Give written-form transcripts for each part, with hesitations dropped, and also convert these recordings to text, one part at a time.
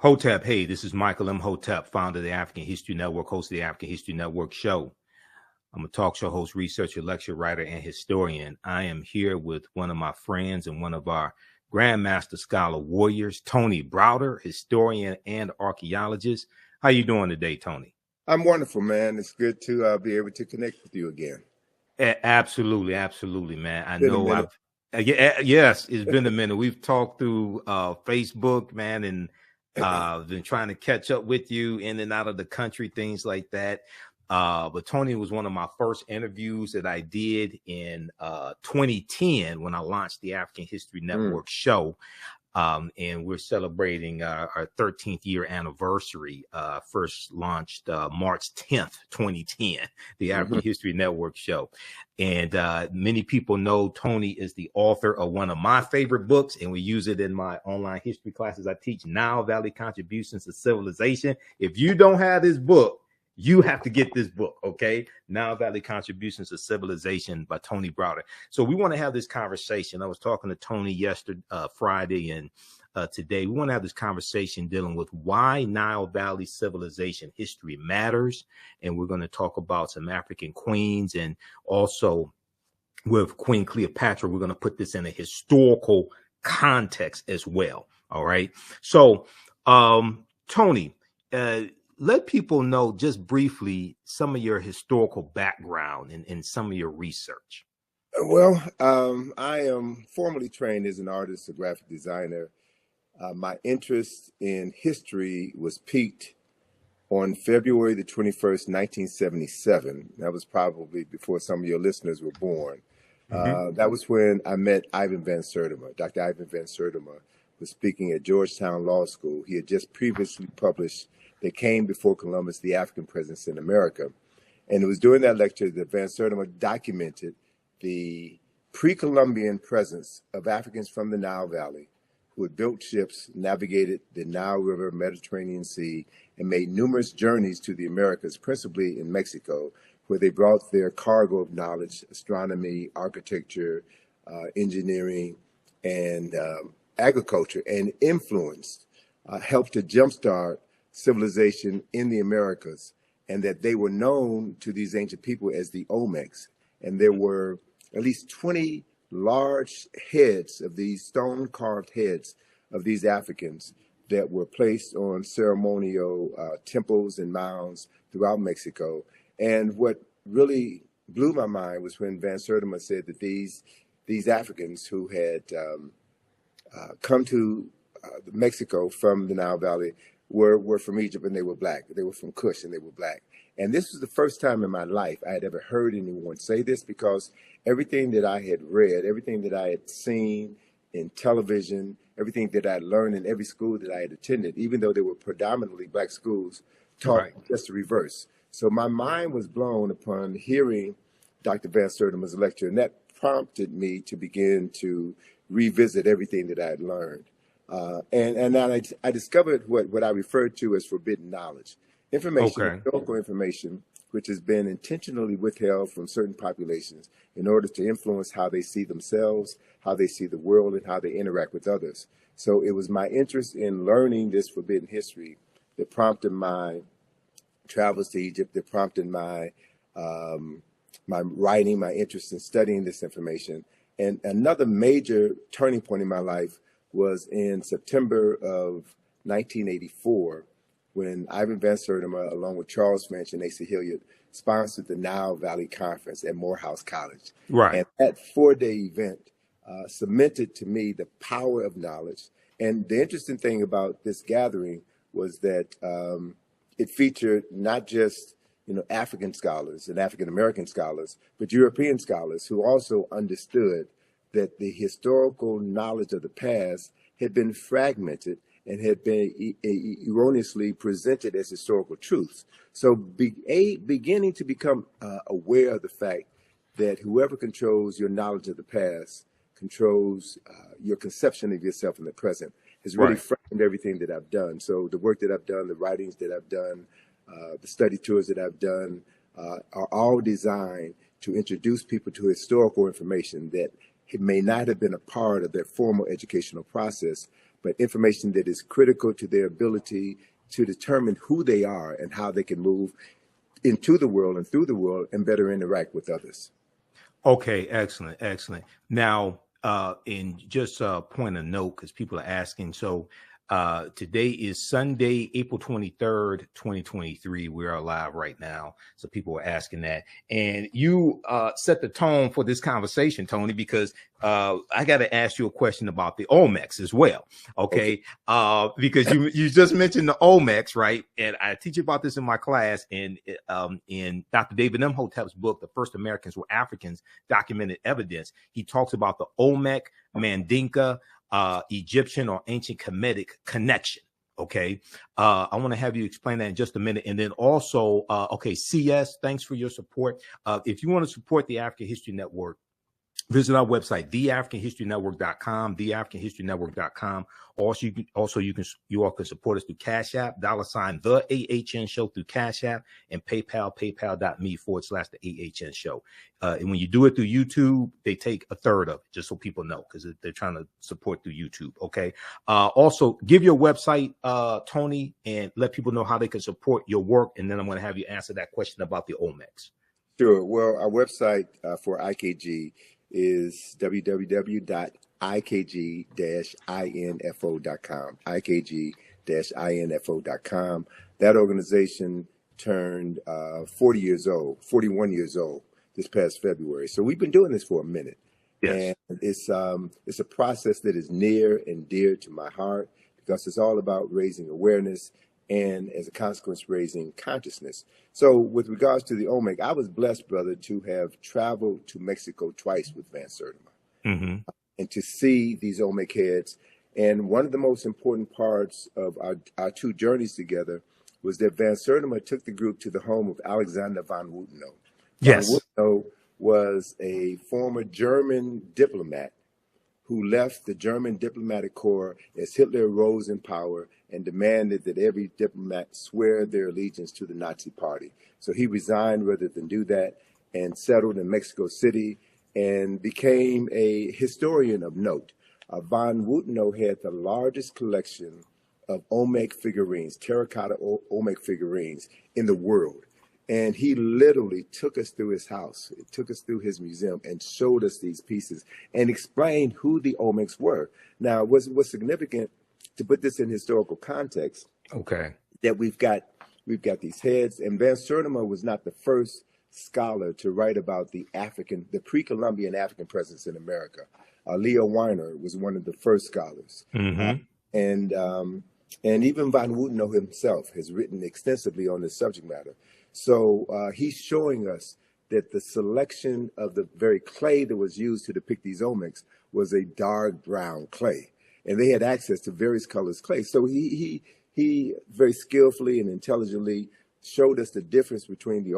Hotep, hey, this is Michael Imhotep, founder of the African History Network, host of the African History Network show. I'm a talk show host, researcher, lecturer, writer, and historian. I am here with one of my friends and one of our Grandmaster Scholar warriors, Tony Browder, historian and archaeologist. How you doing today, Tony? I'm wonderful, man. It's good to be able to connect with you again. Absolutely, man. I know yes, it's been a minute. We've talked through Facebook, man, and been trying to catch up with you in and out of the country, things like that. But Tony was one of my first interviews that I did in 2010 when I launched the African History Network show. And we're celebrating our 13th year anniversary, first launched March 10th, 2010, the African History Network show. And many people know Tony is the author of one of my favorite books, and we use it in my online history classes. I teach Nile Valley Contributions to Civilization. If you don't have this book, you have to get this book, okay? Nile Valley Contributions to Civilization by Tony Browder. So we want to have this conversation. I was talking to Tony yesterday, Friday, and today. We want to have this conversation dealing with why Nile Valley civilization history matters. And we're going to talk about some African queens, and also with Queen Cleopatra, we're going to put this in a historical context as well. All right. So, Tony, let people know just briefly some of your historical background and some of your research. Well, I am formally trained as an artist, a graphic designer. My interest in history was piqued on February the 21st, 1977. That was probably before some of your listeners were born. That was when I met Ivan Van Sertima. Dr. Ivan Van Sertima was speaking at Georgetown Law School. He had just previously published They Came Before Columbus, the African Presence in America. And it was during that lecture that Van Sertima documented the pre-Columbian presence of Africans from the Nile Valley who had built ships, navigated the Nile River, Mediterranean Sea, and made numerous journeys to the Americas, principally in Mexico, where they brought their cargo of knowledge, astronomy, architecture, engineering, and agriculture, and influenced, helped to jumpstart civilization in the Americas, and that they were known to these ancient people as the Olmecs. And there were at least 20 large heads of these stone-carved heads of these Africans that were placed on ceremonial temples and mounds throughout Mexico. And what really blew my mind was when Van Sertima said that these Africans who had come to Mexico from the Nile Valley were from Egypt, and they were black. They were from Kush, and they were black. And this was the first time in my life I had ever heard anyone say this, because everything that I had read, everything that I had seen in television, everything that I had learned in every school that I had attended, even though they were predominantly black schools, taught just the reverse. So my mind was blown upon hearing Dr. Van Sertima's lecture, and that prompted me to begin to revisit everything that I had learned. And then I discovered what I referred to as forbidden knowledge. Information, historical information, which has been intentionally withheld from certain populations in order to influence how they see themselves, how they see the world, and how they interact with others. So it was my interest in learning this forbidden history that prompted my travels to Egypt, that prompted my my writing, my interest in studying this information. And another major turning point in my life was in September of 1984, when Ivan Van Sertima, along with Charles French and Asa Hilliard, sponsored the Nile Valley Conference at Morehouse College. And that 4-day event cemented to me the power of knowledge. And the interesting thing about this gathering was that it featured not just African scholars and African American scholars, but European scholars who also understood that the historical knowledge of the past had been fragmented and had been erroneously presented as historical truths. So beginning to become aware of the fact that whoever controls your knowledge of the past controls your conception of yourself in the present has really framed everything that I've done. So the work that I've done, the writings that I've done, the study tours that I've done are all designed to introduce people to historical information that it may not have been a part of their formal educational process, but information that is critical to their ability to determine who they are and how they can move into the world and through the world and better interact with others. Okay, excellent, excellent. Now, in just a point of note, because people are asking, so today is Sunday, April 23rd, 2023. We are live right now. So people are asking that. And you set the tone for this conversation, Tony, because I got to ask you a question about the Olmecs as well. Okay. Because you just mentioned the Olmecs, right? And I teach about this in my class. And in Dr. David Imhotep's book, The First Americans Were Africans, Documented Evidence, he talks about the Olmec, Mandinka, Egyptian or ancient Kemetic connection. Okay. I want to have you explain that in just a minute. And then also, okay, CS, thanks for your support. If you want to support the African History Network, visit our website, theafricanhistorynetwork.com, theafricanhistorynetwork.com. Also, you all can support us through Cash App, $ the AHN Show through Cash App, and PayPal, paypal.me/the AHN Show. And when you do it through YouTube, they take a third of it, just so people know, because they're trying to support through YouTube. Okay. Also, give your website, Tony, and let people know how they can support your work. And then I'm going to have you answer that question about the Olmecs. Sure. Well, our website for IKG is www.ikg-info.com, ikg-info.com. That organization turned 41 years old this past February. So we've been doing this for a minute. Yes. And it's a process that is near and dear to my heart, because it's all about raising awareness and, as a consequence, raising consciousness. So with regards to the Olmec, I was blessed, brother, to have traveled to Mexico twice with Van Sertima, and to see these Olmec heads. And one of the most important parts of our two journeys together was that Van Sertima took the group to the home of Alexander von Wutenow. Yes. Von Wutenow was a former German diplomat who left the German diplomatic corps as Hitler rose in power and demanded that every diplomat swear their allegiance to the Nazi party. So he resigned rather than do that and settled in Mexico City and became a historian of note. Von Wutenow had the largest collection of Olmec figurines, terracotta Olmec figurines in the world. And he literally took us through his house, took us through his museum, and showed us these pieces and explained who the Olmecs were. Now, what's significant, to put this in historical context, that we've got these heads, and Van Sertima was not the first scholar to write about the pre-Columbian African presence in America. Leo Weiner was one of the first scholars, and even Von Wutenow himself has written extensively on this subject matter. So he's showing us that the selection of the very clay that was used to depict these Olmecs was a dark brown clay, and they had access to various colors clay. So he very skillfully and intelligently showed us the difference between the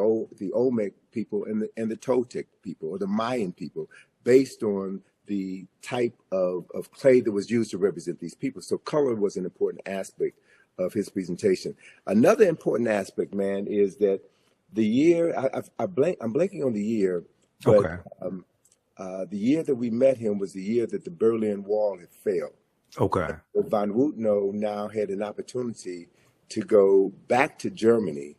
Olmec people and the Toltec people or the Mayan people based on the type of clay that was used to represent these people. So color was an important aspect of his presentation. Another important aspect, man, is that the year, I'm blanking on the year, but the year that we met him was the year that the Berlin Wall had failed. So Von Wutenow now had an opportunity to go back to Germany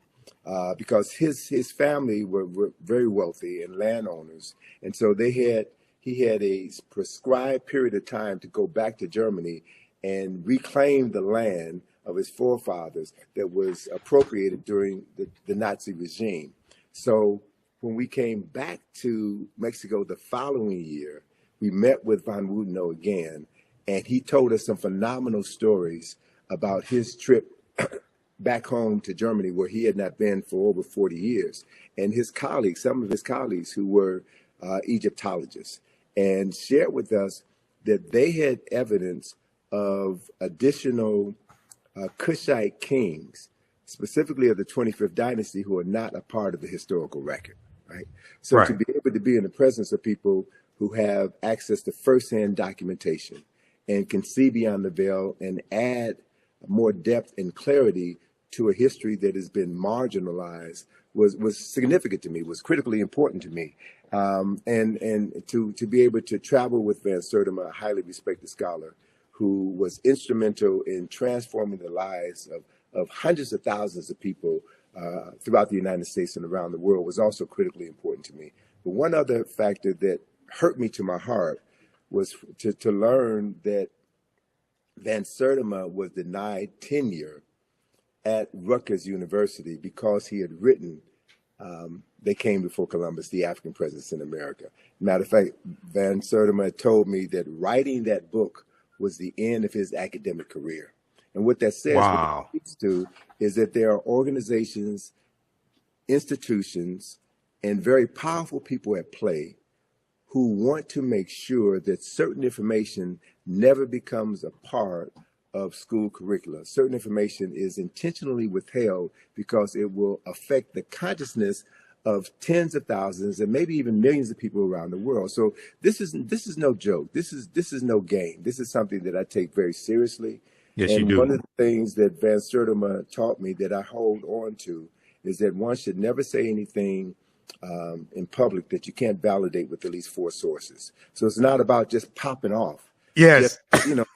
because his family were very wealthy and landowners. And so he had a prescribed period of time to go back to Germany and reclaim the land of his forefathers that was appropriated during the Nazi regime. So when we came back to Mexico the following year, we met with Von Wutenow again, and he told us some phenomenal stories about his trip back home to Germany, where he had not been for over 40 years. And his colleagues, some of his colleagues who were Egyptologists, and shared with us that they had evidence of additional Kushite kings, specifically of the 25th dynasty, who are not a part of the historical record, right? So to be able to be in the presence of people who have access to firsthand documentation and can see beyond the veil and add more depth and clarity to a history that has been marginalized was significant to me, was critically important to me. And to be able to travel with Van Sertima, a highly respected scholar, who was instrumental in transforming the lives of hundreds of thousands of people throughout the United States and around the world, was also critically important to me. But one other factor that hurt me to my heart was to learn that Van Sertima was denied tenure at Rutgers University because he had written They Came Before Columbus, the African Presence in America. Matter of fact, Van Sertima told me that writing that book was the end of his academic career. And what that says, Wow. what it speaks to, is that there are organizations, institutions, and very powerful people at play who want to make sure that certain information never becomes a part of school curricula. Certain information is intentionally withheld because it will affect the consciousness of tens of thousands and maybe even millions of people around the world. So this is no joke. This is no game. This is something that I take very seriously. Yes, and you do. One of the things that Van Sertima taught me that I hold on to is that one should never say anything in public that you can't validate with at least 4 sources. So it's not about just popping off. Yes.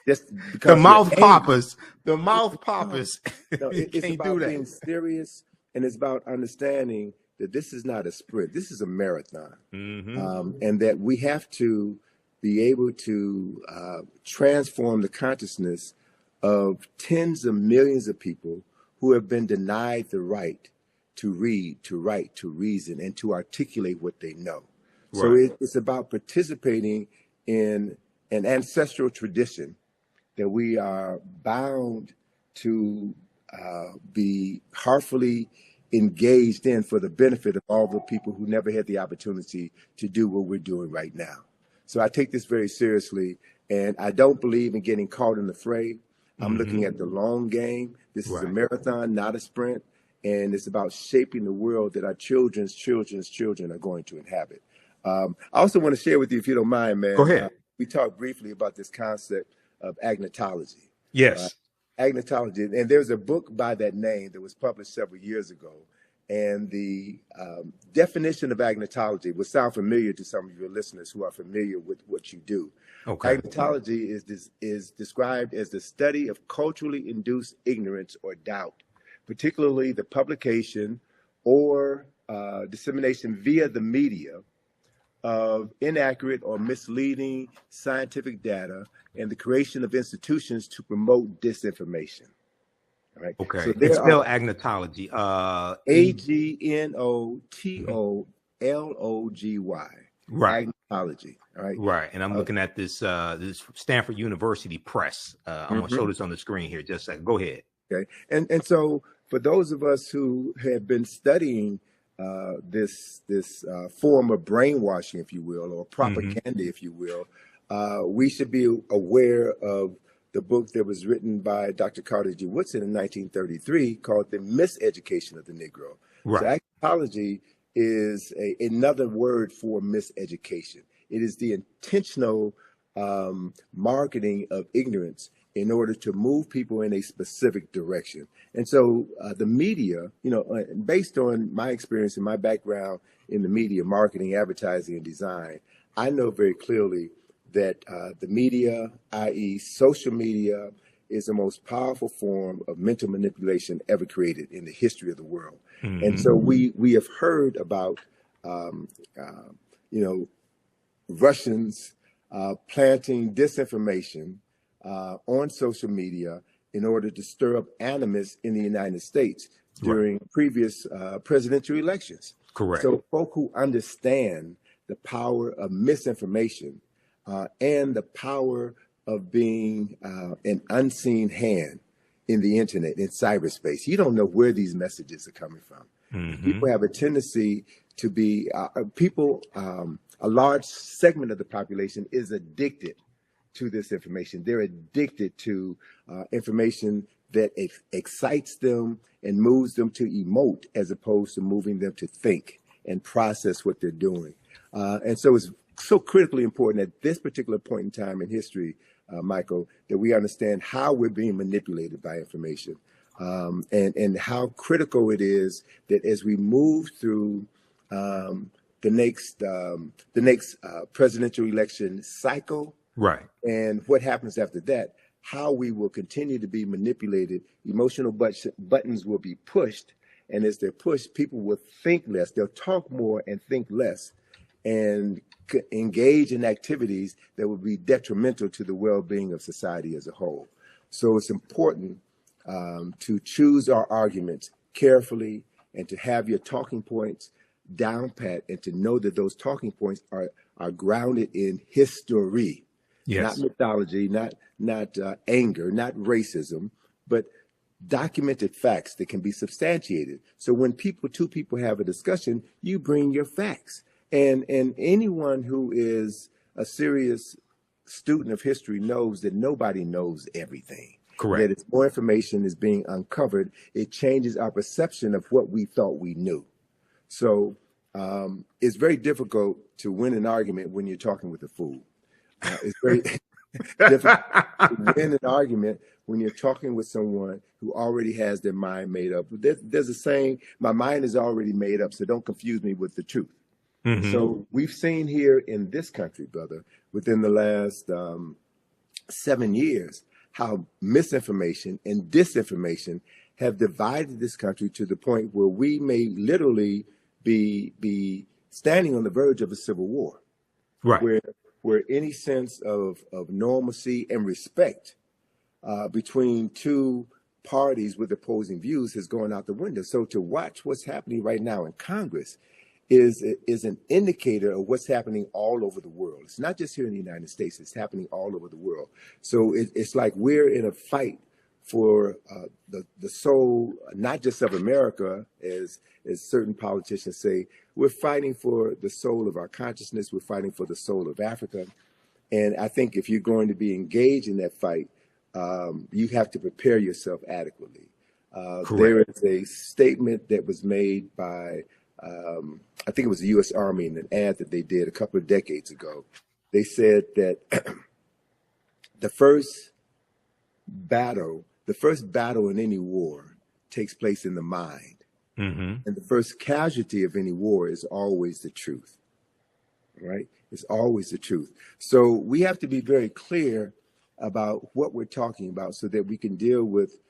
Just because The mouth poppers. The mouth poppers. No, it's about being serious, and it's about understanding that this is not a sprint. This is a marathon. And that we have to be able to transform the consciousness of tens of millions of people who have been denied the right to read, to write, to reason, and to articulate what they know. Right. So it's about participating in an ancestral tradition that we are bound to be heartfully engaged in for the benefit of all the people who never had the opportunity to do what we're doing right now. So I take this very seriously, and I don't believe in getting caught in the fray. I'm looking at the long game. This is a marathon, not a sprint. And it's about shaping the world that our children's children are going to inhabit. I also want to share with you, if you don't mind, man. Go ahead. We talked briefly about this concept of agnotology. Yes. Agnotology. And there's a book by that name that was published several years ago. And the definition of agnotology will sound familiar to some of your listeners who are familiar with what you do. Okay. Agnotology is described as the study of culturally induced ignorance or doubt, particularly the publication or dissemination via the media of inaccurate or misleading scientific data and the creation of institutions to promote disinformation. All right. Okay. So it's spelled agnotology. Agnotology. Right. Agnotology. All right. Right. And I'm looking at this Stanford University Press. I'm going to show this on the screen here. Just a second. Go ahead. Okay. And so for those of us who have been studying this form of brainwashing, if you will, or propaganda, if you will, we should be aware of the book that was written by Dr. Carter G. Woodson in 1933 called The Miseducation of the Negro. Right. So agnotology is another word for miseducation. It is the intentional marketing of ignorance in order to move people in a specific direction. And so the media, based on my experience and my background in the media, marketing, advertising, and design, I know very clearly that the media, i.e. social media, is the most powerful form of mental manipulation ever created in the history of the world. And so we have heard about, Russians planting disinformation on social media in order to stir up animus in the United States during previous presidential elections. Correct. So folk who understand the power of misinformation and the power of being an unseen hand in the internet, in cyberspace. You don't know where these messages are coming from. People have a tendency to be, a large segment of the population is addicted to this information. They're addicted to information that excites them and moves them to emote as opposed to moving them to think and process what they're doing. And so it's so critically important at this particular point in time in history, Michael, that we understand how we're being manipulated by information, and how critical it is that as we move through the next presidential election cycle, right, and what happens after that, how we will continue to be manipulated. Emotional buttons will be pushed. And as they're pushed, people will think less. They'll talk more and think less and engage in activities that will be detrimental to the well-being of society as a whole. So it's important to choose our arguments carefully and to have your talking points down pat and to know that those talking points are grounded in history, Yes. not mythology, not anger, not racism, but documented facts that can be substantiated. So when two people have a discussion, you bring your facts. And anyone who is a serious student of history knows that nobody knows everything. Correct. That as more information is being uncovered, it changes our perception of what we thought we knew. So it's very difficult to win an argument when you're talking with a fool. It's very difficult to win an argument when you're talking with someone who already has their mind made up. There's a saying, my mind is already made up, so don't confuse me with the truth. Mm-hmm. So we've seen here in this country, brother, within the last 7 years, how misinformation and disinformation have divided this country to the point where we may literally be standing on the verge of a civil war. Right. Where any sense of normalcy and respect between two parties with opposing views has gone out the window. So to watch what's happening right now in Congress is an indicator of what's happening all over the world. It's not just here in the United States, it's happening all over the world. So it's like we're in a fight for the soul, not just of America, as certain politicians say. We're fighting for the soul of our consciousness. We're fighting for the soul of Africa. And I think if you're going to be engaged in that fight, you have to prepare yourself adequately. There is a statement that was made by, I think it was the U.S. Army in an ad that they did a couple of decades ago. They said that the first battle in any war takes place in the mind. Mm-hmm. And the first casualty of any war is always the truth, right? It's always the truth. So we have to be very clear about what we're talking about so that we can deal with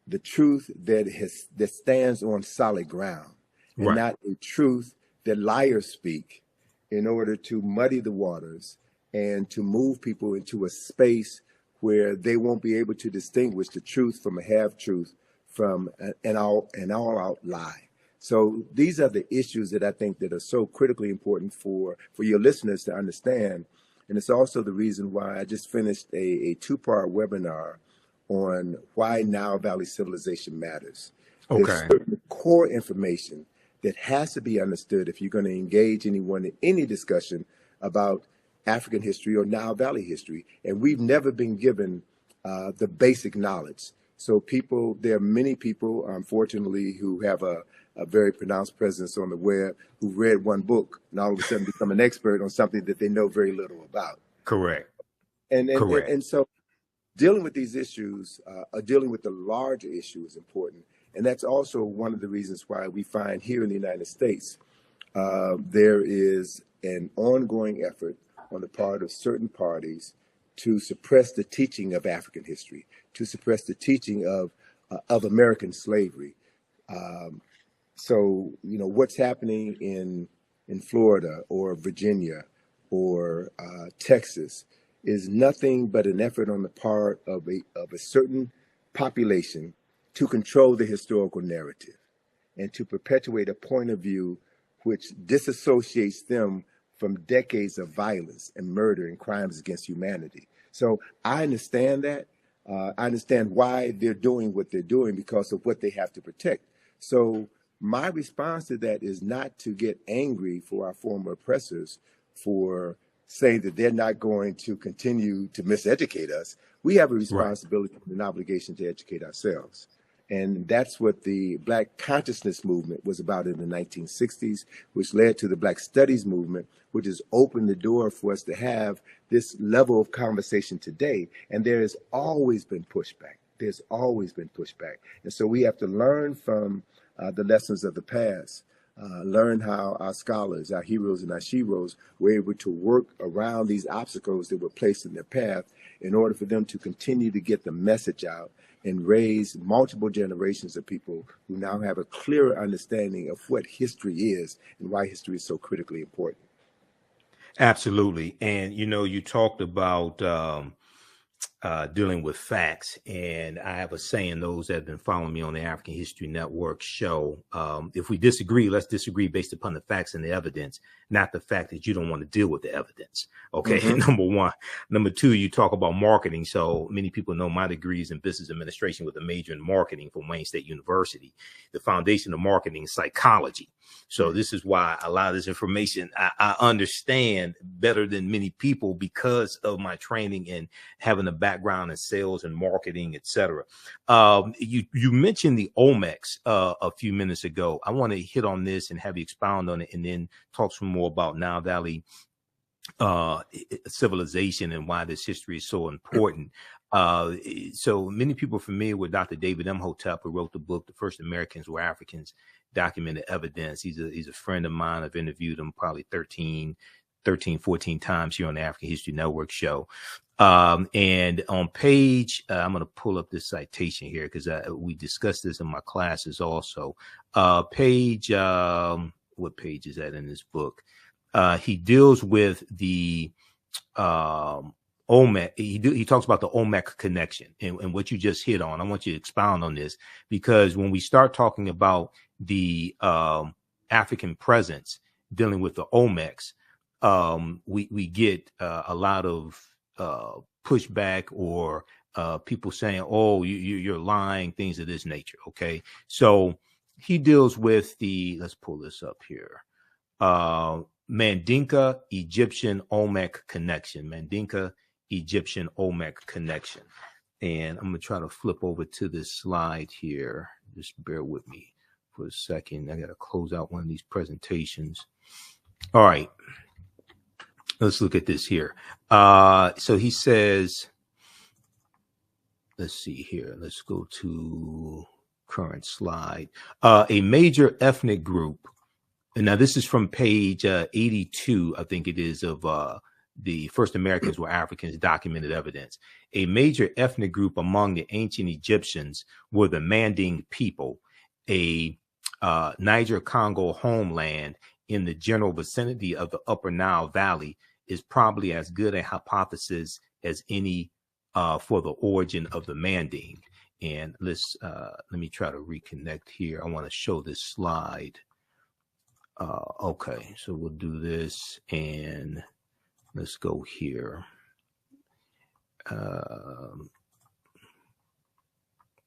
the truth that stands on solid ground, and right, not a truth that liars speak in order to muddy the waters and to move people into a space where they won't be able to distinguish the truth from a half-truth from an all-out lie. So these are the issues that I think that are so critically important for your listeners to understand. And it's also the reason why I just finished a two-part webinar on why Nile Valley civilization matters. Okay. There's certain core information that has to be understood if you're going to engage anyone in any discussion about African history or Nile Valley history. And we've never been given the basic knowledge. So there are many people, unfortunately, who have a very pronounced presence on the web, who read one book and all of a sudden become an expert on something that they know very little about. Correct. Correct. And so dealing with these issues, dealing with the larger issue is important. And that's also one of the reasons why we find here in the United States, there is an ongoing effort on the part of certain parties to suppress the teaching of African history, to suppress the teaching of American slavery. So, what's happening in Florida or Virginia or Texas is nothing but an effort on the part of a certain population to control the historical narrative and to perpetuate a point of view which disassociates them from decades of violence and murder and crimes against humanity. So I understand that. I understand why they're doing what they're doing because of what they have to protect. So my response to that is not to get angry for our former oppressors for saying that they're not going to continue to miseducate us. We have a responsibility and an obligation to educate ourselves. And that's what the Black consciousness movement was about in the 1960s, which led to the Black studies movement, which has opened the door for us to have this level of conversation today. And there has always been pushback. There's always been pushback. And so we have to learn from the lessons of the past, learn how our scholars, our heroes and our sheroes were able to work around these obstacles that were placed in their path in order for them to continue to get the message out and raise multiple generations of people who now have a clearer understanding of what history is and why history is so critically important. Absolutely. And, you talked about dealing with facts. And I have a saying, those that have been following me on the African History Network show, if we disagree, let's disagree based upon the facts and the evidence, not the fact that you don't want to deal with the evidence. Okay. Mm-hmm. Number one. Number two, you talk about marketing. So many people know my degrees in business administration with a major in marketing from Wayne State University. The foundation of marketing is psychology. So this is why a lot of this information I understand better than many people because of my training and having a background in sales and marketing, et cetera. You mentioned the Olmecs a few minutes ago. I want to hit on this and have you expound on it and then talk some more about Nile Valley civilization and why this history is so important. So many people are familiar with Dr. David Imhotep, who wrote the book, The First Americans Were Africans, Documented Evidence. He's a friend of mine. I've interviewed him probably 14 times here on the African History Network show. And on page, I'm going to pull up this citation here because we discussed this in my classes also. What page is that in this book? He deals with the Olmec. He talks about the Olmec connection and what you just hit on. I want you to expound on this because when we start talking about the African presence dealing with the Olmecs, we get a lot of pushback or people saying, "Oh, you're lying," things of this nature. Okay, so he deals with let's pull this up here. Mandinka Egyptian Olmec connection. Mandinka Egyptian Olmec connection. And I'm going to try to flip over to this slide here. Just bear with me for a second. I got to close out one of these presentations. All right. Let's look at this here. So he says, let's see here. Let's go to current slide. A major ethnic group. And now this is from page 82, I think it is, of the First Americans Were Africans, Documented Evidence. A major ethnic group among the ancient Egyptians were the Manding people, a Niger-Congo homeland in the general vicinity of the Upper Nile Valley is probably as good a hypothesis as any for the origin of the Manding. And let me try to reconnect here. I want to show this slide. Okay, so we'll do this and let's go here.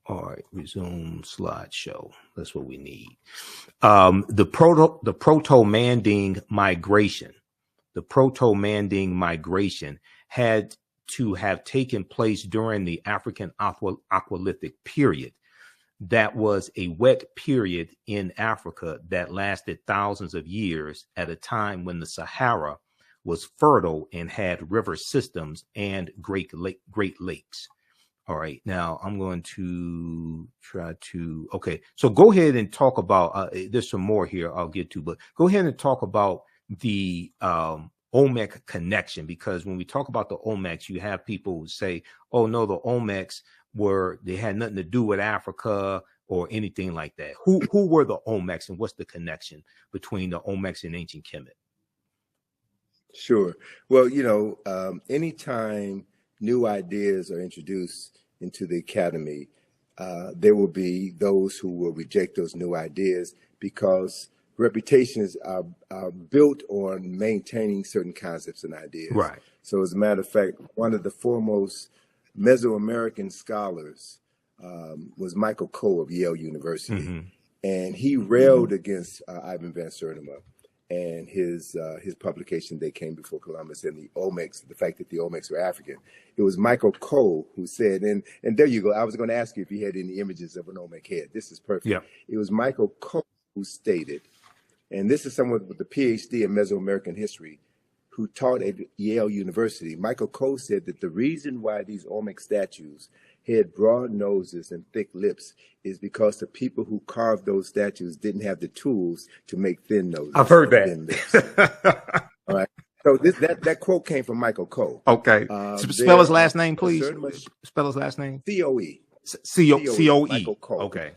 All right, resume slideshow. That's what we need. The Proto-Manding migration. The Proto-Manding migration had to have taken place during the African Aqualithic period. That was a wet period in Africa that lasted thousands of years at a time when the Sahara was fertile and had river systems and great lakes. All right. Now I'm going to try to. OK, so go ahead and talk about there's some more here I'll get to, but go ahead and talk about the Olmec connection, because when we talk about the Olmecs, you have people who say, oh, no, the Olmecs they had nothing to do with Africa or anything like that. Who were the Olmecs and what's the connection between the Olmecs and ancient Kemet? Sure. Well, anytime new ideas are introduced into the academy, there will be those who will reject those new ideas because reputations are built on maintaining certain concepts and ideas. Right. So as a matter of fact, one of the foremost Mesoamerican scholars was Michael Coe of Yale University. Mm-hmm. And he railed against Ivan Van Sertima and his publication, They Came Before Columbus, and the Olmecs, the fact that the Olmecs were African. It was Michael Coe who said, and there you go. I was going to ask you if you had any images of an Olmec head. This is perfect. Yeah. It was Michael Coe who stated, and this is someone with a PhD in Mesoamerican history who taught at Yale University. Michael Coe said that the reason why these Olmec statues had broad noses and thick lips is because the people who carved those statues didn't have the tools to make thin noses. I've heard that. All right. So that quote came from Michael Coe. Okay. Spell his last name, please. Spell his last name. C-O-E. C-O-E. Michael Coe. Okay.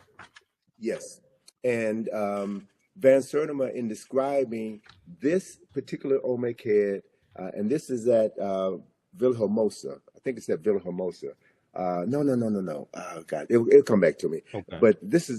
Yes. And Van Sertima, in describing this particular Olmec head, and this is at Villahermosa. I think it's at Villahermosa. No. Oh, God, it'll come back to me. Okay. But this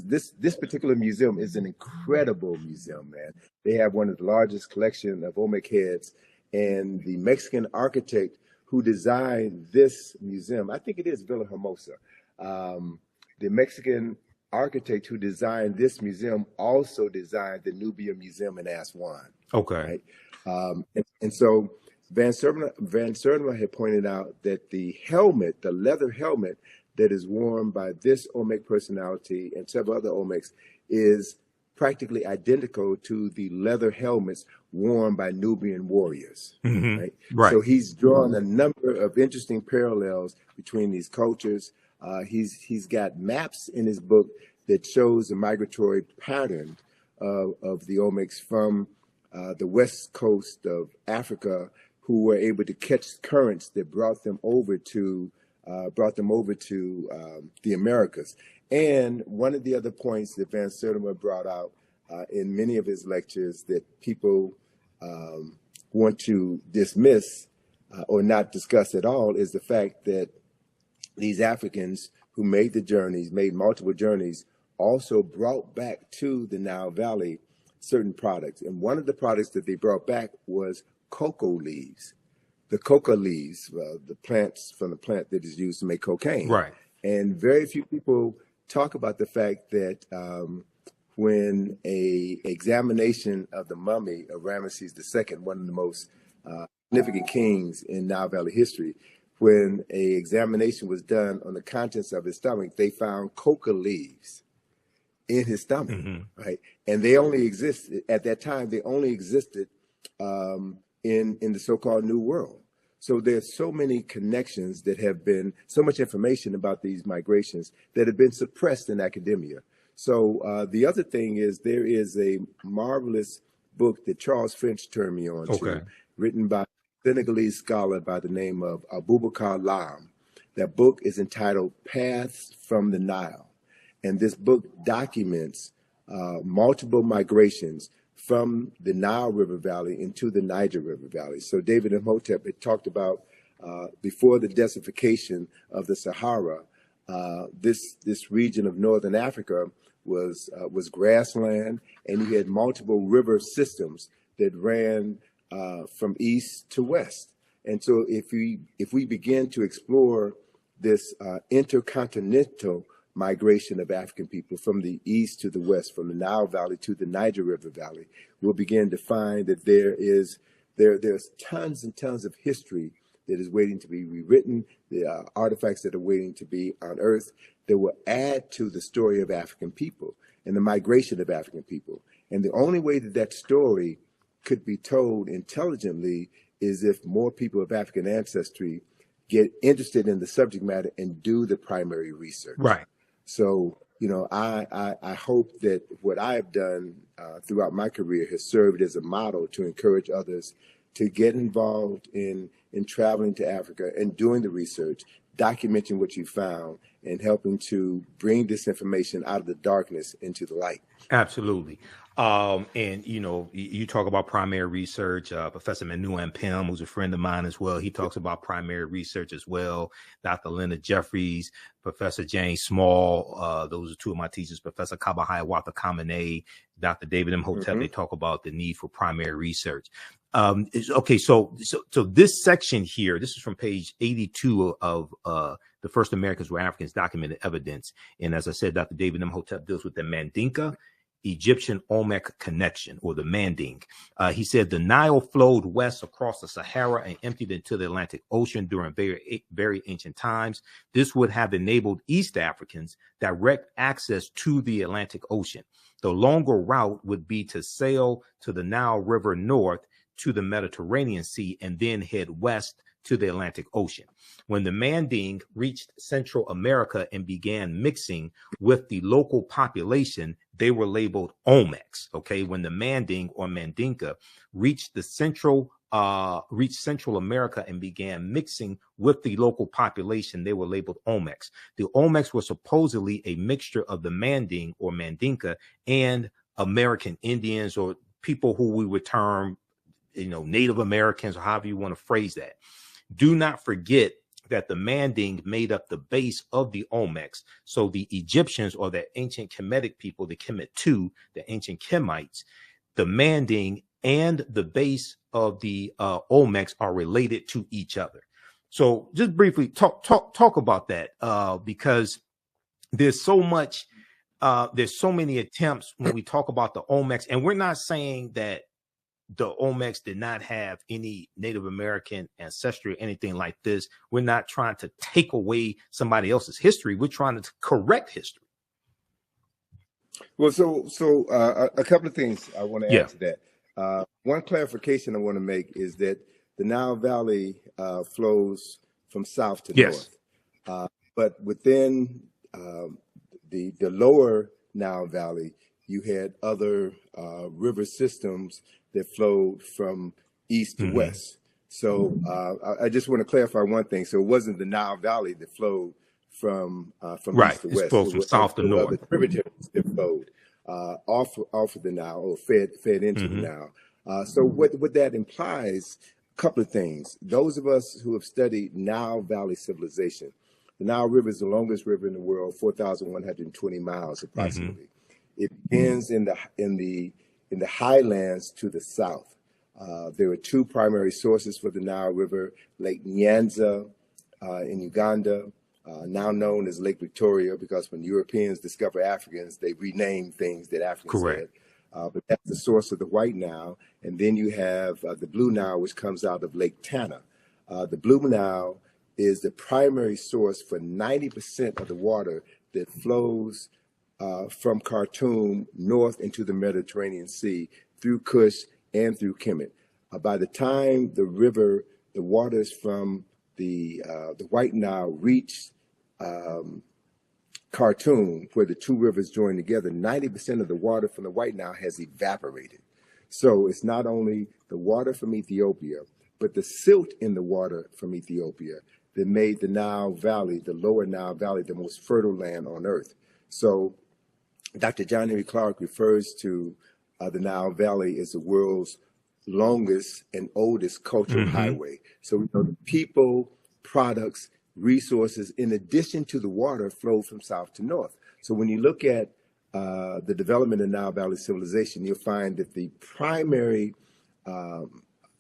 particular museum is an incredible museum, man. They have one of the largest collection of Olmec heads, and the Mexican architect who designed this museum, I think it is Villahermosa. The Mexican architect who designed this museum also designed the Nubia Museum in Aswan. Okay. Right? And so Van Sertima had pointed out that the helmet, the leather helmet that is worn by this Olmec personality and several other Olmecs is practically identical to the leather helmets worn by Nubian warriors. Mm-hmm. Right? So he's drawn a number of interesting parallels between these cultures. He's got maps in his book that shows the migratory pattern of the Olmecs from the west coast of Africa, who were able to catch currents that brought them over to the Americas. And one of the other points that Van Sertima brought out in many of his lectures that people want to dismiss or not discuss at all is the fact that these Africans who made multiple journeys, also brought back to the Nile Valley certain products. And one of the products that they brought back was cocoa leaves. The coca leaves, the plants from the plant that is used to make cocaine. Right. And very few people talk about the fact that when a examination of the mummy of Ramesses II, one of the most significant kings in Nile Valley history, when a examination was done on the contents of his stomach, they found coca leaves in his stomach, mm-hmm. right? And they only existed at that time. They only existed in the so-called New World. So there's so many connections that have been, so much information about these migrations that have been suppressed in academia. So the other thing is there is a marvelous book that Charles Finch turned me on to, written by a Senegalese scholar by the name of Abubakar Lam. That book is entitled Paths from the Nile. And this book documents multiple migrations from the Nile River Valley into the Niger River Valley. So David Imhotep had talked about before the desertification of the Sahara, this region of northern Africa was grassland, and you had multiple river systems that ran from east to west. And so if we begin to explore this intercontinental migration of African people from the east to the west, from the Nile Valley to the Niger River Valley, we'll begin to find that there's tons and tons of history that is waiting to be rewritten, the artifacts that are waiting to be unearthed that will add to the story of African people and the migration of African people. And the only way that story could be told intelligently is if more people of African ancestry get interested in the subject matter and do the primary research. Right. So, I hope that what I have done throughout my career has served as a model to encourage others to get involved in traveling to Africa and doing the research, documenting what you found, and helping to bring this information out of the darkness into the light. Absolutely. And, you talk about primary research. Professor Manu Pim, who's a friend of mine as well, he talks about primary research as well. Dr. Leonard Jeffries, Professor James Small, those are two of my teachers, Professor Kabahaya Wata Kamene, Dr. David Imhotep, They talk about the need for primary research. Okay, so this section here, this is from page 82 of The First Americans Were Africans, Documented Evidence. And as I said, Dr. David Imhotep deals with the Mandinka Egyptian Olmec connection, or the Manding. He said the Nile flowed west across the Sahara and emptied into the Atlantic Ocean during very ancient times. This would have enabled East Africans direct access to the Atlantic Ocean. The longer route would be to sail to the Nile River north to the Mediterranean Sea and then head west to the Atlantic Ocean. When the Manding reached Central America and began mixing with the local population, they were labeled Olmecs. Okay, when the Manding or Mandinka reached the Central reached Central America and began mixing with the local population, they were labeled Olmecs. The Olmecs were supposedly a mixture of the Manding or Mandinka and American Indians, or people who we would term, Native Americans, or however you want to phrase that. Do not forget that the Manding made up the base of the Olmecs. So the Egyptians, or the ancient Kemetic people, the Kemet II, the ancient Kemites, the Manding and the base of the Olmecs are related to each other. So just briefly talk about that, because there's so much, there's so many attempts when we talk about the Olmecs, and we're not saying that the Olmecs did not have any Native American ancestry or anything like this. We're not trying to take away somebody else's history. We're trying to correct history. Well, so a couple of things I want to add to that. One clarification I want to make is that the Nile Valley flows from south to north, but within the lower Nile Valley, you had other river systems that flowed from east to west. So I just want to clarify one thing. So it wasn't the Nile Valley that flowed from east to west. It flows from south to north. The tributaries that flowed off of the Nile, or fed into the Nile. So what that implies, a couple of things. Those of us who have studied Nile Valley civilization, the Nile River is the longest river in the world, 4,120 miles approximately. It begins in the highlands to the south. There are two primary sources for the Nile River: Lake Nyanza in Uganda, now known as Lake Victoria, because when Europeans discover Africans, they rename things that Africans had. But that's the source of the White Nile. And then you have the Blue Nile, which comes out of Lake Tana. The Blue Nile is the primary source for 90% of the water that flows from Khartoum north into the Mediterranean Sea through Kush and through Kemet. By the time the waters from the White Nile reach Khartoum, where the two rivers join together, 90% of the water from the White Nile has evaporated. So it's not only the water from Ethiopia, but the silt in the water from Ethiopia that made the Nile Valley, the lower Nile Valley, the most fertile land on earth. So Dr. John Henry Clark refers to the Nile Valley as the world's longest and oldest cultural highway. So we know the people, products, resources, in addition to the water, flow from south to north. So when you look at the development of Nile Valley civilization, you'll find that the primary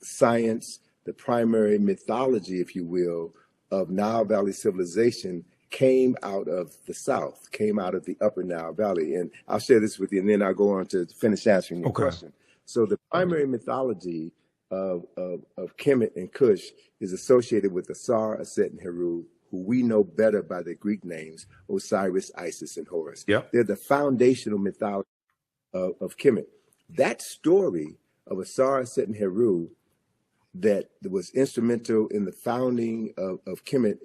science, the primary mythology, if you will, of Nile Valley civilization came out of the south, came out of the upper Nile Valley. And I'll share this with you, and then I'll go on to finish answering your question. So the primary mythology of Kemet and Kush is associated with Asar, Aset, and Heru, who we know better by their Greek names, Osiris, Isis, and Horus. They're the foundational mythology of Kemet. That story of Asar, Aset, and Heru that was instrumental in the founding of Kemet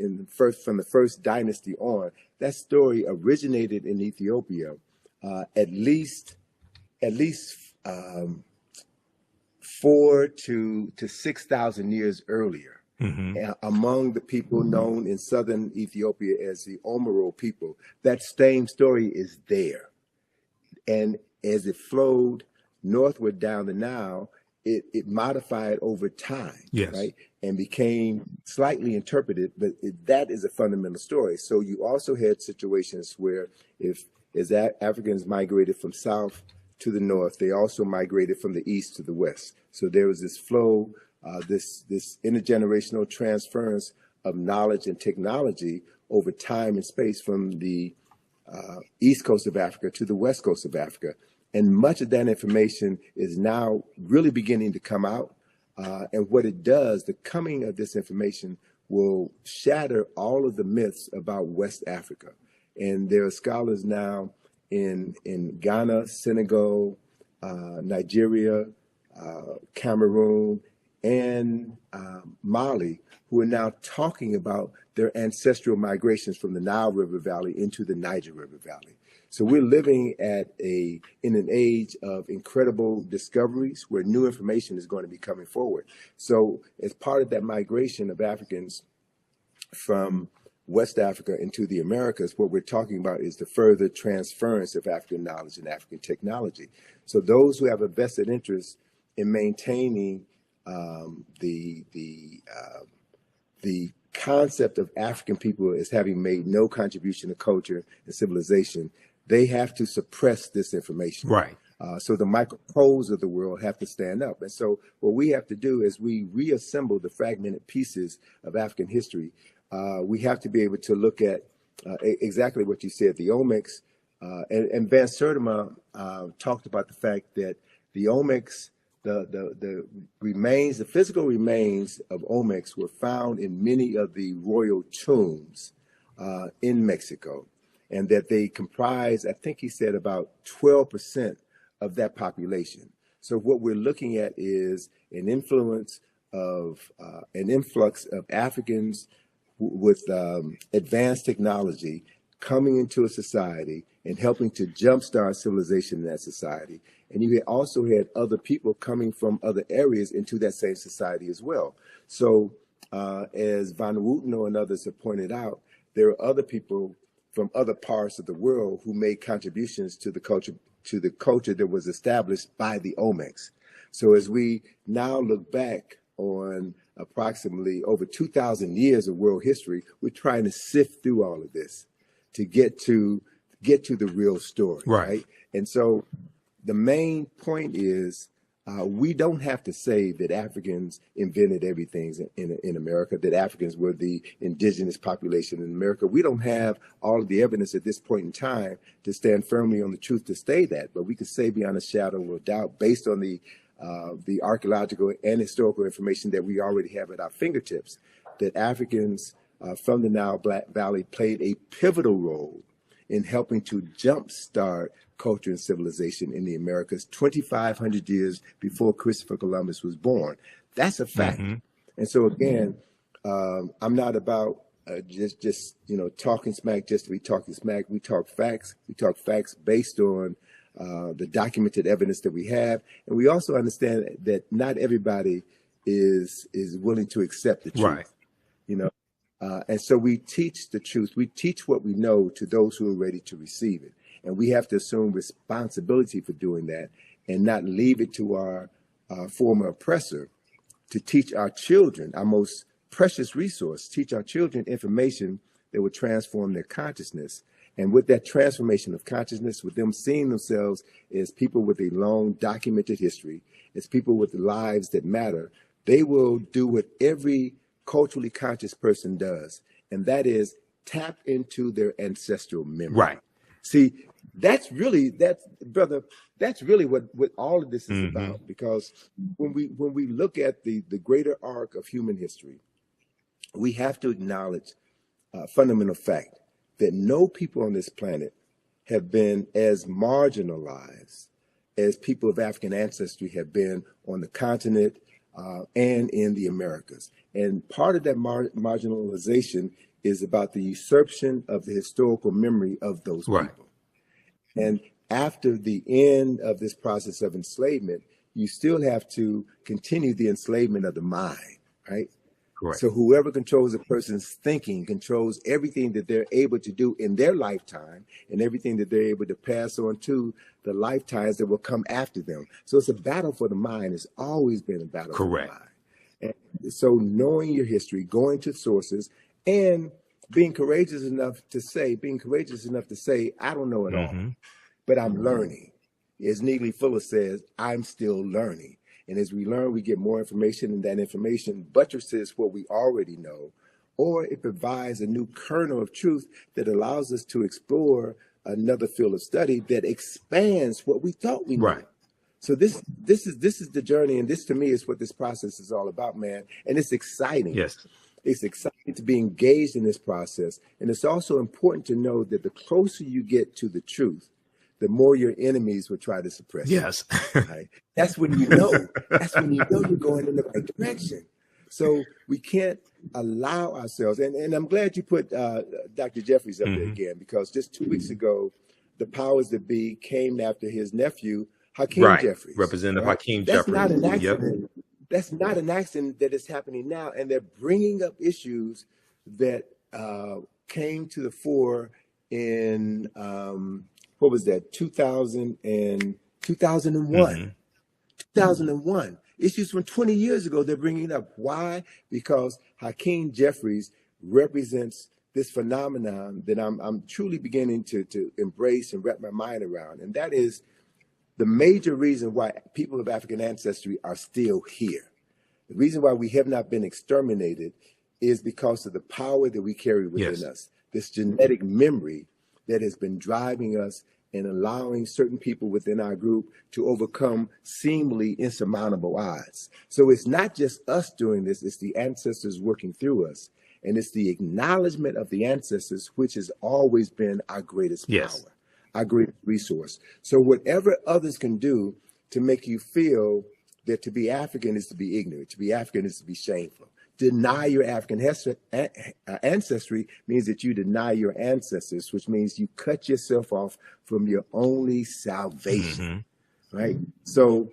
from the first dynasty on, that story originated in Ethiopia at least 4,000 to 6,000 years earlier, among the people known in southern Ethiopia as the Omero people. That same story is there. And as it flowed northward down the Nile, it modified over time, right? And became slightly interpreted, but that is a fundamental story. So you also had situations where as Africans migrated from south to the north, they also migrated from the east to the west. So there was this flow, this intergenerational transference of knowledge and technology over time and space from the east coast of Africa to the west coast of Africa. And much of that information is now really beginning to come out. And what it does, the coming of this information will shatter all of the myths about West Africa. And there are scholars now in Ghana, Senegal, Nigeria, Cameroon, and Mali, who are now talking about their ancestral migrations from the Nile River Valley into the Niger River Valley. So we're living in an age of incredible discoveries where new information is going to be coming forward. So as part of that migration of Africans from West Africa into the Americas, what we're talking about is the further transference of African knowledge and African technology. So those who have a vested interest in maintaining the concept of African people as having made no contribution to culture and civilization, they have to suppress this information. Right. So the Michael Coles of the world have to stand up. And so what we have to do is we reassemble the fragmented pieces of African history. We have to be able to look at exactly what you said, the Olmecs. And Van Sertima talked about the fact that the Olmecs, the remains, the physical remains of Olmecs were found in many of the royal tombs in Mexico, and that they comprise, I think he said, about 12% of that population. So what we're looking at is an influx of Africans with advanced technology coming into a society and helping to jumpstart civilization in that society. And you also had other people coming from other areas into that same society as well. So as Van Wooteno and others have pointed out, there are other people from other parts of the world who made contributions to the culture that was established by the Olmecs. So as we now look back on approximately over 2,000 years of world history, we're trying to sift through all of this to get to the real story, right? And so the main point is we don't have to say that Africans invented everything in America, that Africans were the indigenous population in America. We don't have all of the evidence at this point in time to stand firmly on the truth to say that, but we can say beyond a shadow of a doubt, based on the archaeological and historical information that we already have at our fingertips, that Africans from the Nile Valley played a pivotal role in helping to jumpstart culture and civilization in the Americas 2,500 years before Christopher Columbus was born. That's a fact. Mm-hmm. And so again, I'm not about just talking smack just to be talking smack. We talk facts. We talk facts based on the documented evidence that we have, and we also understand that not everybody is willing to accept the truth. Right. And so we teach the truth. We teach what we know to those who are ready to receive it. And we have to assume responsibility for doing that and not leave it to our former oppressor to teach our children, our most precious resource, teach our children information that will transform their consciousness. And with that transformation of consciousness, with them seeing themselves as people with a long documented history, as people with lives that matter, they will do what every culturally conscious person does, and that is tap into their ancestral memory. Right. See, that's really what all of this is mm-hmm. about, because when we look at the greater arc of human history, we have to acknowledge a fundamental fact that no people on this planet have been as marginalized as people of African ancestry have been on the continent and in the Americas. And part of that marginalization is about the usurpation of the historical memory of those people. And after the end of this process of enslavement, you still have to continue the enslavement of the mind, right? Correct. So whoever controls a person's thinking controls everything that they're able to do in their lifetime and everything that they're able to pass on to the lifetimes that will come after them. So it's a battle for the mind. It's always been a battle for the mind. And so knowing your history, going to sources, and being courageous enough to say, I don't know it all, but I'm learning. As Neely Fuller says, I'm still learning. And as we learn, we get more information, and that information buttresses what we already know, or it provides a new kernel of truth that allows us to explore another field of study that expands what we thought we knew. Right. So this is the journey, and this to me is what this process is all about, man. And it's exciting. Yes. It's exciting to be engaged in this process. And it's also important to know that the closer you get to the truth, the more your enemies will try to suppress you. Yes. Right? That's when you know. That's when you know you're going in the right direction. So we can't allow ourselves, and I'm glad you put Dr. Jeffries up there again, because just 2 weeks ago, the powers that be came after his nephew, Hakeem Jeffries. Representative Hakeem That's Jeffries. not an accident. Yep. That's not an accident that is happening now. And they're bringing up issues that came to the fore in, what was that, 2001. 2001. Issues from 20 years ago, they're bringing up. Why? Because Hakeem Jeffries represents this phenomenon that I'm truly beginning to embrace and wrap my mind around. And that is the major reason why people of African ancestry are still here. The reason why we have not been exterminated is because of the power that we carry within us, this genetic memory that has been driving us and allowing certain people within our group to overcome seemingly insurmountable odds. So it's not just us doing this, it's the ancestors working through us. And it's the acknowledgement of the ancestors, which has always been our greatest power, our greatest resource. So whatever others can do to make you feel that to be African is to be ignorant, to be African is to be shameful. Deny your African ancestry means that you deny your ancestors, which means you cut yourself off from your only salvation, right? So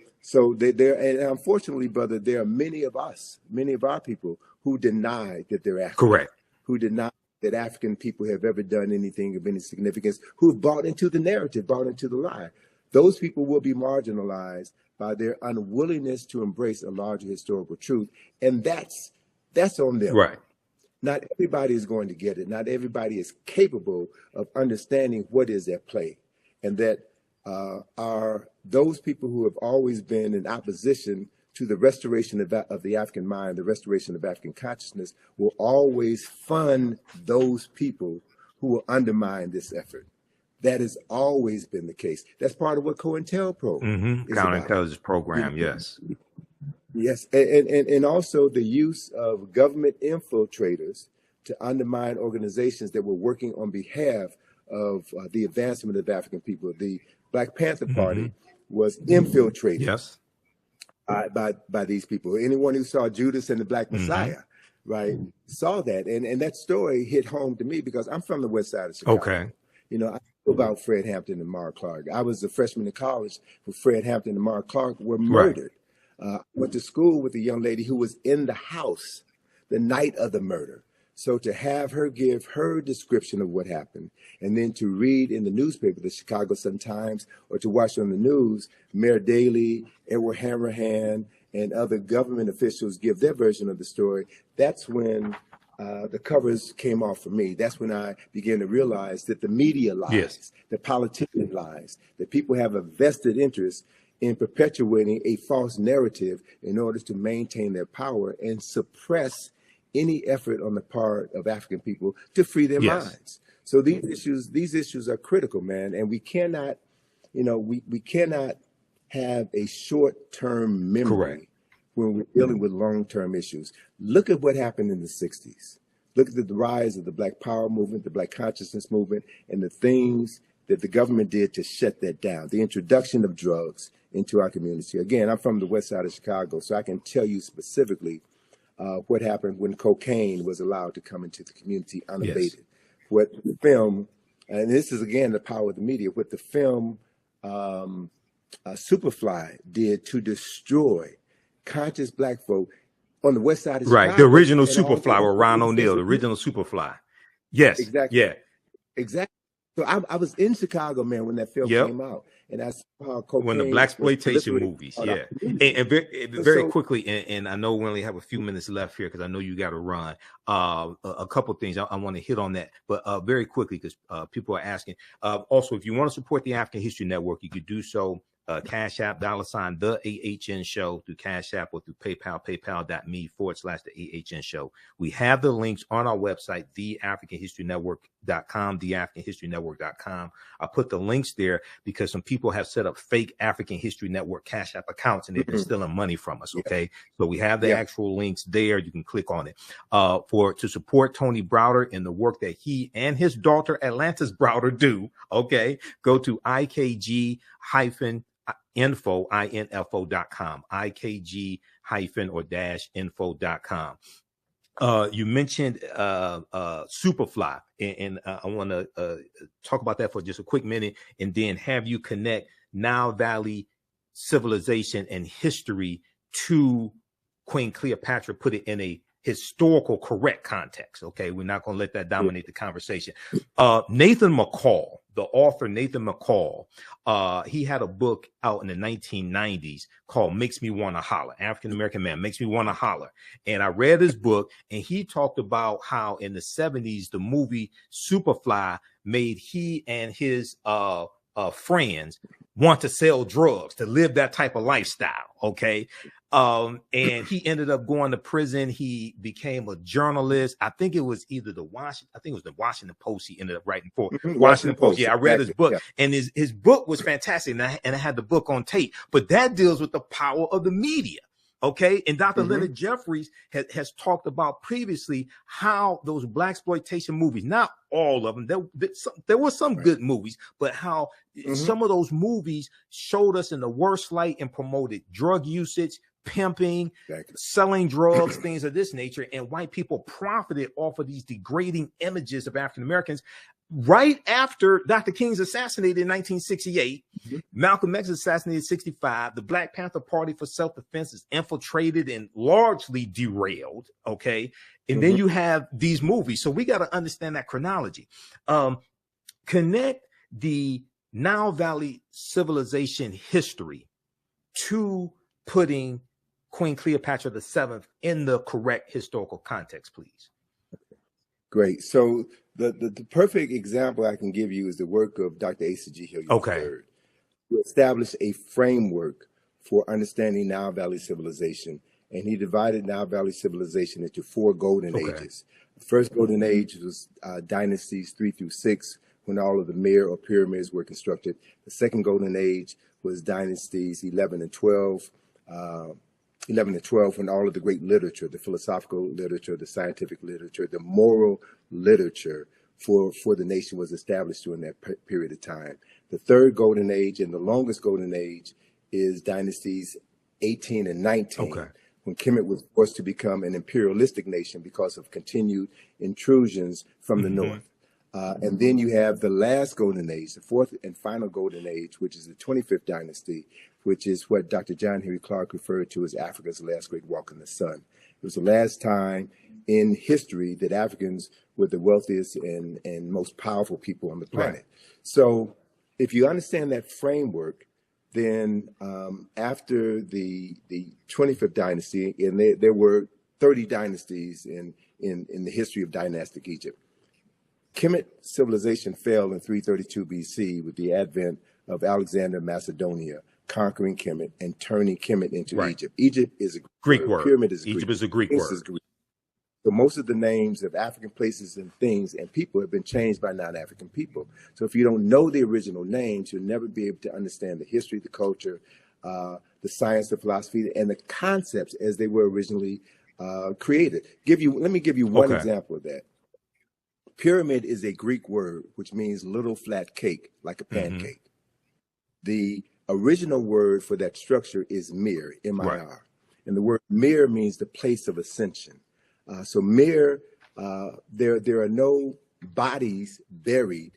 there, and unfortunately, brother, there are many of us, many of our people who deny that they're African. Correct. Who deny that African people have ever done anything of any significance, who have bought into the narrative, bought into the lie. Those people will be marginalized by their unwillingness to embrace a larger historical truth. And that's on them. Right. Not everybody is going to get it. Not everybody is capable of understanding what is at play. And that are those people who have always been in opposition to the restoration of the African mind, the restoration of African consciousness, will always fund those people who will undermine this effort. That has always been the case. That's part of what COINTELPRO is counterintelligence program, yes. Yes, and also the use of government infiltrators to undermine organizations that were working on behalf of the advancement of African people. The Black Panther Party was infiltrated by these people. Anyone who saw Judas and the Black Messiah, right, saw that. And that story hit home to me because I'm from the west side of Chicago. Okay. You know, I know about Fred Hampton and Mark Clark. I was a freshman in college when Fred Hampton and Mark Clark were murdered. Went to school with a young lady who was in the house the night of the murder. So to have her give her description of what happened, and then to read in the newspaper, the Chicago Sun-Times, or to watch on the news, Mayor Daley, Edward Hammerhand, and other government officials give their version of the story, that's when the covers came off for me. That's when I began to realize that the media lies, the politician lies, that people have a vested interest in perpetuating a false narrative in order to maintain their power and suppress any effort on the part of African people to free their minds. So these issues are critical, man. And we cannot, you know, we cannot have a short-term memory when we're dealing with long-term issues. Look at what happened in the 60s. Look at the rise of the Black Power movement, the Black Consciousness movement, and the things that the government did to shut that down. The introduction of drugs into our community. Again, I'm from the west side of Chicago, so I can tell you specifically what happened when cocaine was allowed to come into the community unabated. What the film, and this is again the power of the media, what the film Superfly did to destroy conscious Black folk on the west side of Chicago. Right, the original Superfly with Ron O'Neal, the original Superfly. Yes, exactly. Yeah, exactly. So I was in Chicago, man, when that film came out, and I saw how cocaine. When the blaxploitation movies, and very quickly, and I know we only have a few minutes left here because I know you got to run. A couple of things I want to hit on that, but very quickly because people are asking. Also, if you want to support the African History Network, you could do so. Cash App, $ the AHN show through Cash App or through PayPal, paypal.me/the AHN show. We have the links on our website, theafricanhistorynetwork.com, theafricanhistorynetwork.com. I put the links there because some people have set up fake African History Network Cash App accounts and they've been stealing money from us. Okay. So we have the actual links there. You can click on it. To support Tony Browder and the work that he and his daughter Atlantis Browder do. Okay. Go to IKG-info.com, IKG-info.com. You mentioned Superfly, and I want to talk about that for just a quick minute, and then have you connect Nile Valley civilization and history to Queen Cleopatra, put it in a historical correct context. Okay, we're not going to let that dominate the conversation. Nathan McCall, the author Nathan McCall, he had a book out in the 1990s called Makes Me Want to Holler. African American Man Makes Me Want to Holler. And I read his book, and he talked about how in the 70s the movie Superfly made he and his friends want to sell drugs, to live that type of lifestyle. Okay. And he ended up going to prison. He became a journalist. I think it was either the Washington Post he ended up writing for. Washington Post. Yeah, I read his book, and his book was fantastic. And I had the book on tape, but that deals with the power of the media. Okay. And Dr. Leonard Jeffries has talked about previously how those blaxploitation movies, not all of them, there were some good movies, but how some of those movies showed us in the worst light and promoted drug usage, pimping, selling drugs, things of this nature. And white people profited off of these degrading images of African Americans. Right after Dr. King's assassinated in 1968, Malcolm X assassinated in 65, the Black Panther Party for Self-Defense is infiltrated and largely derailed, okay? And then you have these movies. So we got to understand that chronology. Connect the Nile Valley civilization history to putting Queen Cleopatra VII in the correct historical context, please. Great. So the perfect example I can give you is the work of Dr. Asa G. Hilliard III, who established a framework for understanding Nile Valley civilization. And he divided Nile Valley civilization into 4 golden ages. The first golden age was dynasties 3 through 6, when all of the Mir or pyramids were constructed. The second golden age was dynasties 11 and 12, when all of the great literature, the philosophical literature, the scientific literature, the moral literature for the nation was established during that period of time. The third golden age and the longest golden age is dynasties 18 and 19, when Kemet was forced to become an imperialistic nation because of continued intrusions from the north. And then you have the last golden age, the fourth and final golden age, which is the 25th dynasty, which is what Dr. John Henry Clark referred to as Africa's last great walk in the sun. It was the last time in history that Africans were the wealthiest and most powerful people on the planet. So if you understand that framework, then after the 25th dynasty, and there were 30 dynasties in the history of dynastic Egypt, Kemet civilization fell in 332 BC with the advent of Alexander of Macedonia conquering Kemet and turning Kemet into Egypt. Egypt is a Greek word. Pyramid is Egypt is a Greek word. So most of the names of African places and things and people have been changed by non-African people. So if you don't know the original names, you'll never be able to understand the history, the culture, the science, the philosophy, and the concepts as they were originally created. Let me give you one example of that. Pyramid is a Greek word, which means little flat cake, like a pancake. The original word for that structure is mir, M-I-R. And the word mir means the place of ascension. So mir, there are no bodies buried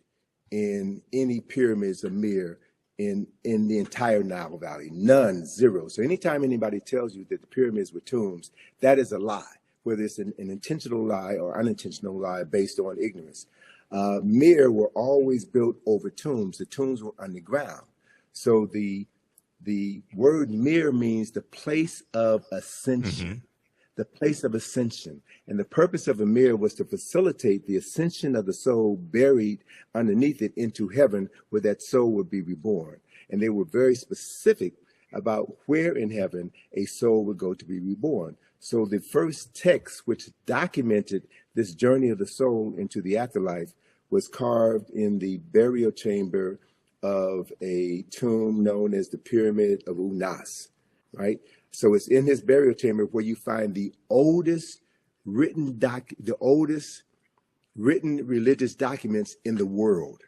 in any pyramids of mir in the entire Nile Valley. None, zero. So anytime anybody tells you that the pyramids were tombs, that is a lie, whether it's an intentional lie or unintentional lie based on ignorance. Mir were always built over tombs. The tombs were underground. So the word mir means the place of ascension, the place of ascension. And the purpose of a mir was to facilitate the ascension of the soul buried underneath it into heaven, where that soul would be reborn. And they were very specific about where in heaven a soul would go to be reborn. So the first text which documented this journey of the soul into the afterlife was carved in the burial chamber of a tomb known as the Pyramid of Unas, right? So it's in his burial chamber where you find the oldest written religious documents in the world.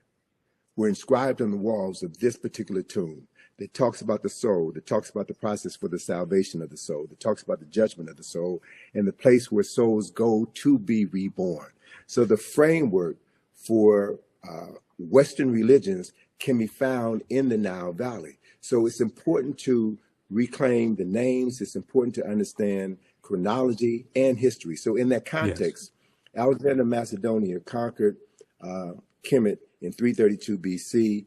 were inscribed on the walls of this particular tomb that talks about the soul, that talks about the process for the salvation of the soul, that talks about the judgment of the soul, and the place where souls go to be reborn. So the framework for Western religions can be found in the Nile Valley. So it's important to reclaim the names. It's important to understand chronology and history. So in that context, Alexander Macedonia conquered Kemet in 332 BC,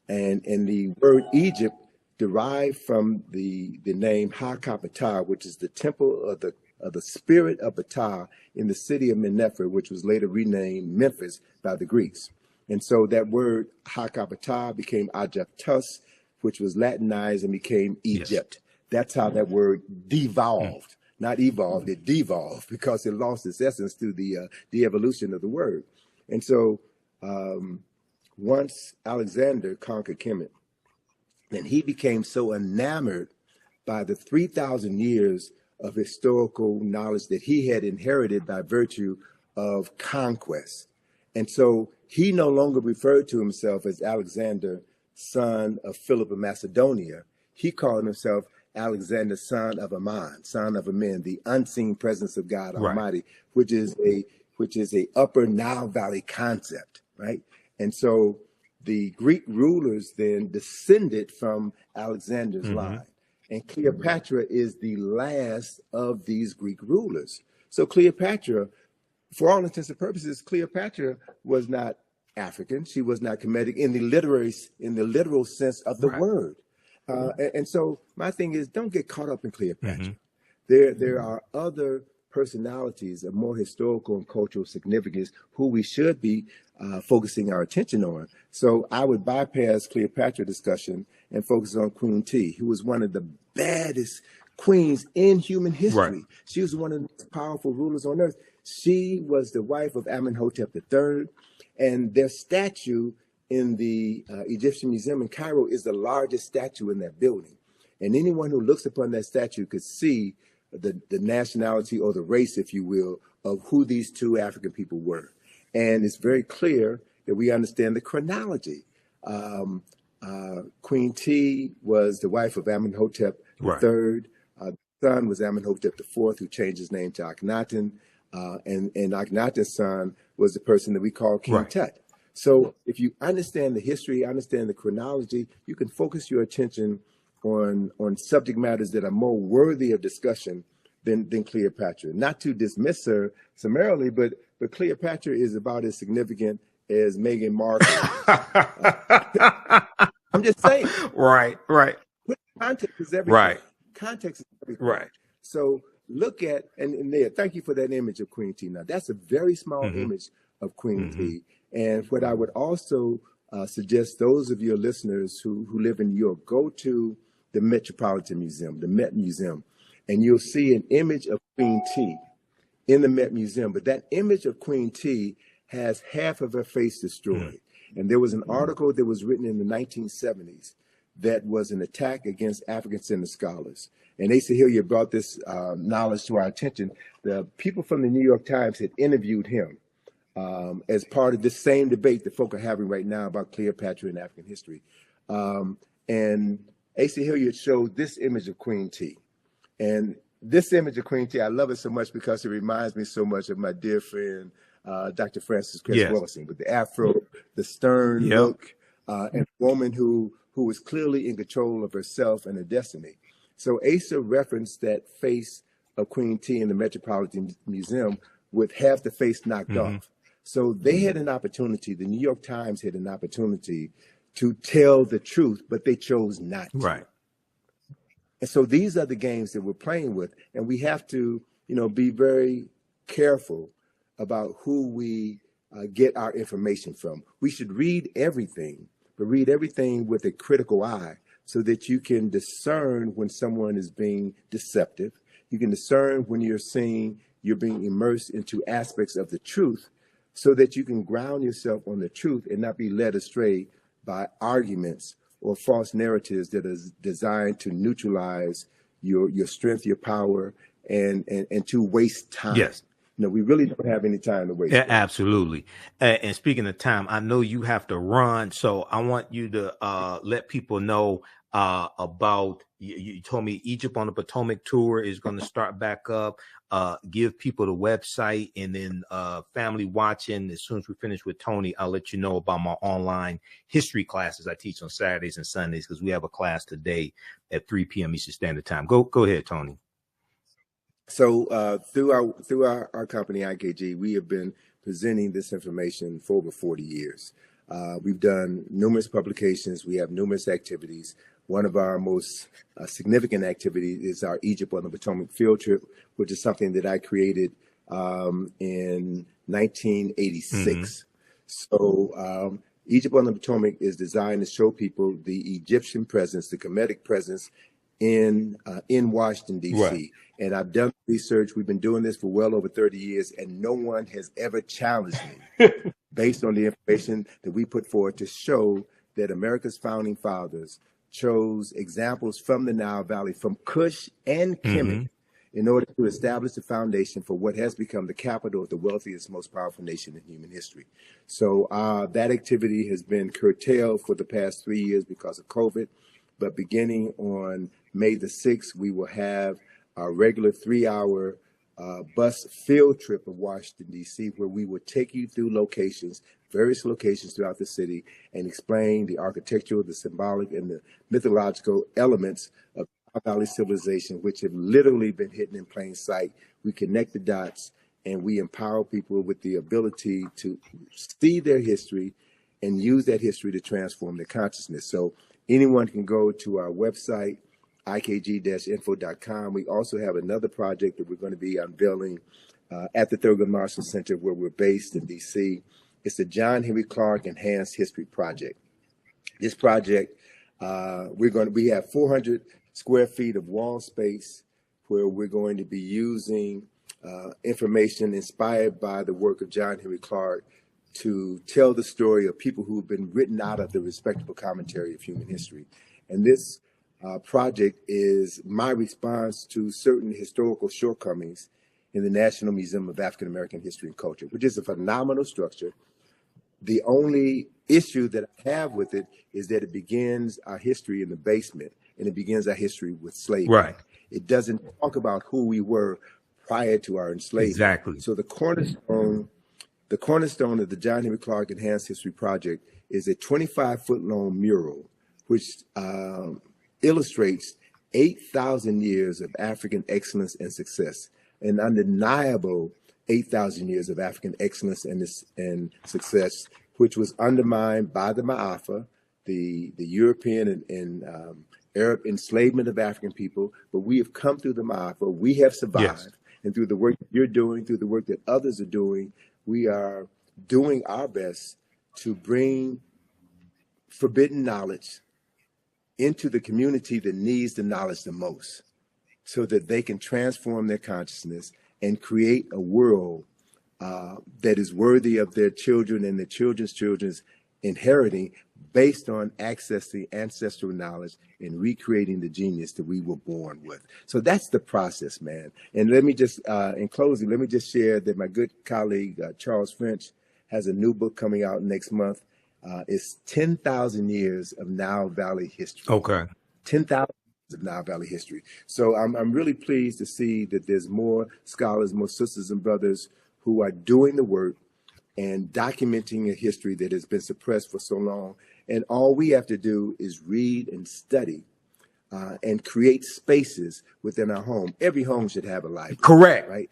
and the word Egypt derived from the name Ha-Ka-Ptah, which is the temple of the spirit of Ptah in the city of Mennefer, which was later renamed Memphis by the Greeks. And so that word Ha-Ka-Ptah became Aegyptus, which was Latinized and became Egypt. That's how that word devolved. Not evolved, it devolved because it lost its essence through the evolution of the word. And so once Alexander conquered Kemet, and he became so enamored by the 3,000 years of historical knowledge that he had inherited by virtue of conquest. And so he no longer referred to himself as Alexander, son of Philip of Macedonia. He called himself Alexander, son of Ammon, son of Amen, the unseen presence of God Almighty, which is a upper Nile Valley concept, right? And so the Greek rulers then descended from Alexander's line. And Cleopatra is the last of these Greek rulers. So Cleopatra, for all intents and purposes, Cleopatra was not African. She was not Kemetic in the literal sense of the word. And so my thing is, don't get caught up in Cleopatra. There are other personalities of more historical and cultural significance who we should be focusing our attention on. So I would bypass Cleopatra discussion and focus on Queen T, who was one of the baddest queens in human history. She was one of the most powerful rulers on earth. She was the wife of Amenhotep III, and their statue in the Egyptian Museum in Cairo is the largest statue in that building. And anyone who looks upon that statue could see the nationality or the race, if you will, of who these two African people were. And it's very clear that we understand the chronology. Queen T was the wife of Amenhotep III. The son was Amenhotep IV, who changed his name to Akhenaten. And Akhenaten's son was the person that we call King Tut. So if you understand the history, understand the chronology, you can focus your attention on subject matters that are more worthy of discussion than Cleopatra. Not to dismiss her summarily, but Cleopatra is about as significant as Meghan Markle. I'm just saying. Right. Context is everything. Context is everything. So look at, and there, thank you for that image of Queen T. Now, that's a very small image of Queen T. And what I would also suggest those of your listeners who live in New York, go to the Metropolitan Museum, the Met Museum, and you'll see an image of Queen T in the Met Museum. But that image of Queen T has half of her face destroyed. And there was an article that was written in the 1970s that was an attack against African-centered scholars. And Asa Hillier brought this knowledge to our attention. The people from the New York Times had interviewed him as part of this same debate that folk are having right now about Cleopatra and African history. And Asa Hillier showed this image of Queen T. And this image of Queen T, I love it so much because it reminds me so much of my dear friend, Dr. Francis Cress Wellison, with the afro, the stern look, and a woman who was clearly in control of herself and her destiny. So Asa referenced that face of Queen T in the Metropolitan Museum with half the face knocked off. So they had an opportunity, the New York Times had an opportunity to tell the truth, but they chose not to. And so these are the games that we're playing with. And we have to, be very careful about who we get our information from. We should read everything, but read everything with a critical eye so that you can discern when someone is being deceptive. You can discern when you're being immersed into aspects of the truth so that you can ground yourself on the truth and not be led astray by arguments or false narratives that are designed to neutralize your strength, your power, and to waste time. No, we really don't have any time to waste. Yeah, absolutely. And speaking of time, I know you have to run, so I want you to let people know about. You told me Egypt on the Potomac tour is going to start back up. Give people the website, and then family watching. As soon as we finish with Tony, I'll let you know about my online history classes I teach on Saturdays and Sundays, because we have a class today at 3 p.m. Eastern Standard Time. Go ahead, Tony. So through our company, IKG, we have been presenting this information for over 40 years. We've done numerous publications. We have numerous activities. One of our most significant activities is our Egypt on the Potomac field trip, which is something that I created in 1986. So Egypt on the Potomac is designed to show people the Egyptian presence, the Kemetic presence in Washington, D.C. Right. And I've done research. We've been doing this for well over 30 years, and no one has ever challenged me based on the information that we put forward to show that America's founding fathers chose examples from the Nile Valley, from Kush and Kemet, in order to establish the foundation for what has become the capital of the wealthiest, most powerful nation in human history. So that activity has been curtailed for the past 3 years because of COVID. But beginning on May the 6th, we will have our regular 3-hour bus field trip of Washington, D.C., where we will take you through locations, various locations throughout the city, and explain the architectural, the symbolic, and the mythological elements of Nile Valley civilization, which have literally been hidden in plain sight. We connect the dots, and we empower people with the ability to see their history and use that history to transform their consciousness. So anyone can go to our website, ikg-info.com. We also have another project that we're going to be unveiling at the Thurgood Marshall Center, where we're based in D.C. It's the John Henry Clark Enhanced History Project. This project, we have 400 square feet of wall space where we're going to be using information inspired by the work of John Henry Clark to tell the story of people who've been written out of the respectable commentary of human history. And this project is my response to certain historical shortcomings in the National Museum of African American History and Culture, which is a phenomenal structure. The only issue that I have with it is that it begins our history in the basement, and it begins our history with slavery. Right. It doesn't talk about who we were prior to our enslavement. Exactly. So the cornerstone of the John Henry Clark Enhanced History Project is a 25-foot long mural, which illustrates 8,000 years of African excellence and success, an undeniable 8,000 years of African excellence and success, which was undermined by the Ma'afa, the European and Arab enslavement of African people. But we have come through the Ma'afa. We have survived. Yes. And through the work that you're doing, through the work that others are doing, we are doing our best to bring forbidden knowledge into the community that needs the knowledge the most, so that they can transform their consciousness and create a world that is worthy of their children and their children's children's inheriting, based on accessing ancestral knowledge and recreating the genius that we were born with. So that's the process, man. And let me just, in closing, let me just share that my good colleague, Charles French, has a new book coming out next month. It's 10,000 years of Nile Valley history. Okay. 10,000 of Nile Valley history. So I'm really pleased to see that there's more scholars, more sisters and brothers who are doing the work and documenting a history that has been suppressed for so long. And all we have to do is read and study and create spaces within our home. Every home should have a library. Correct. Right?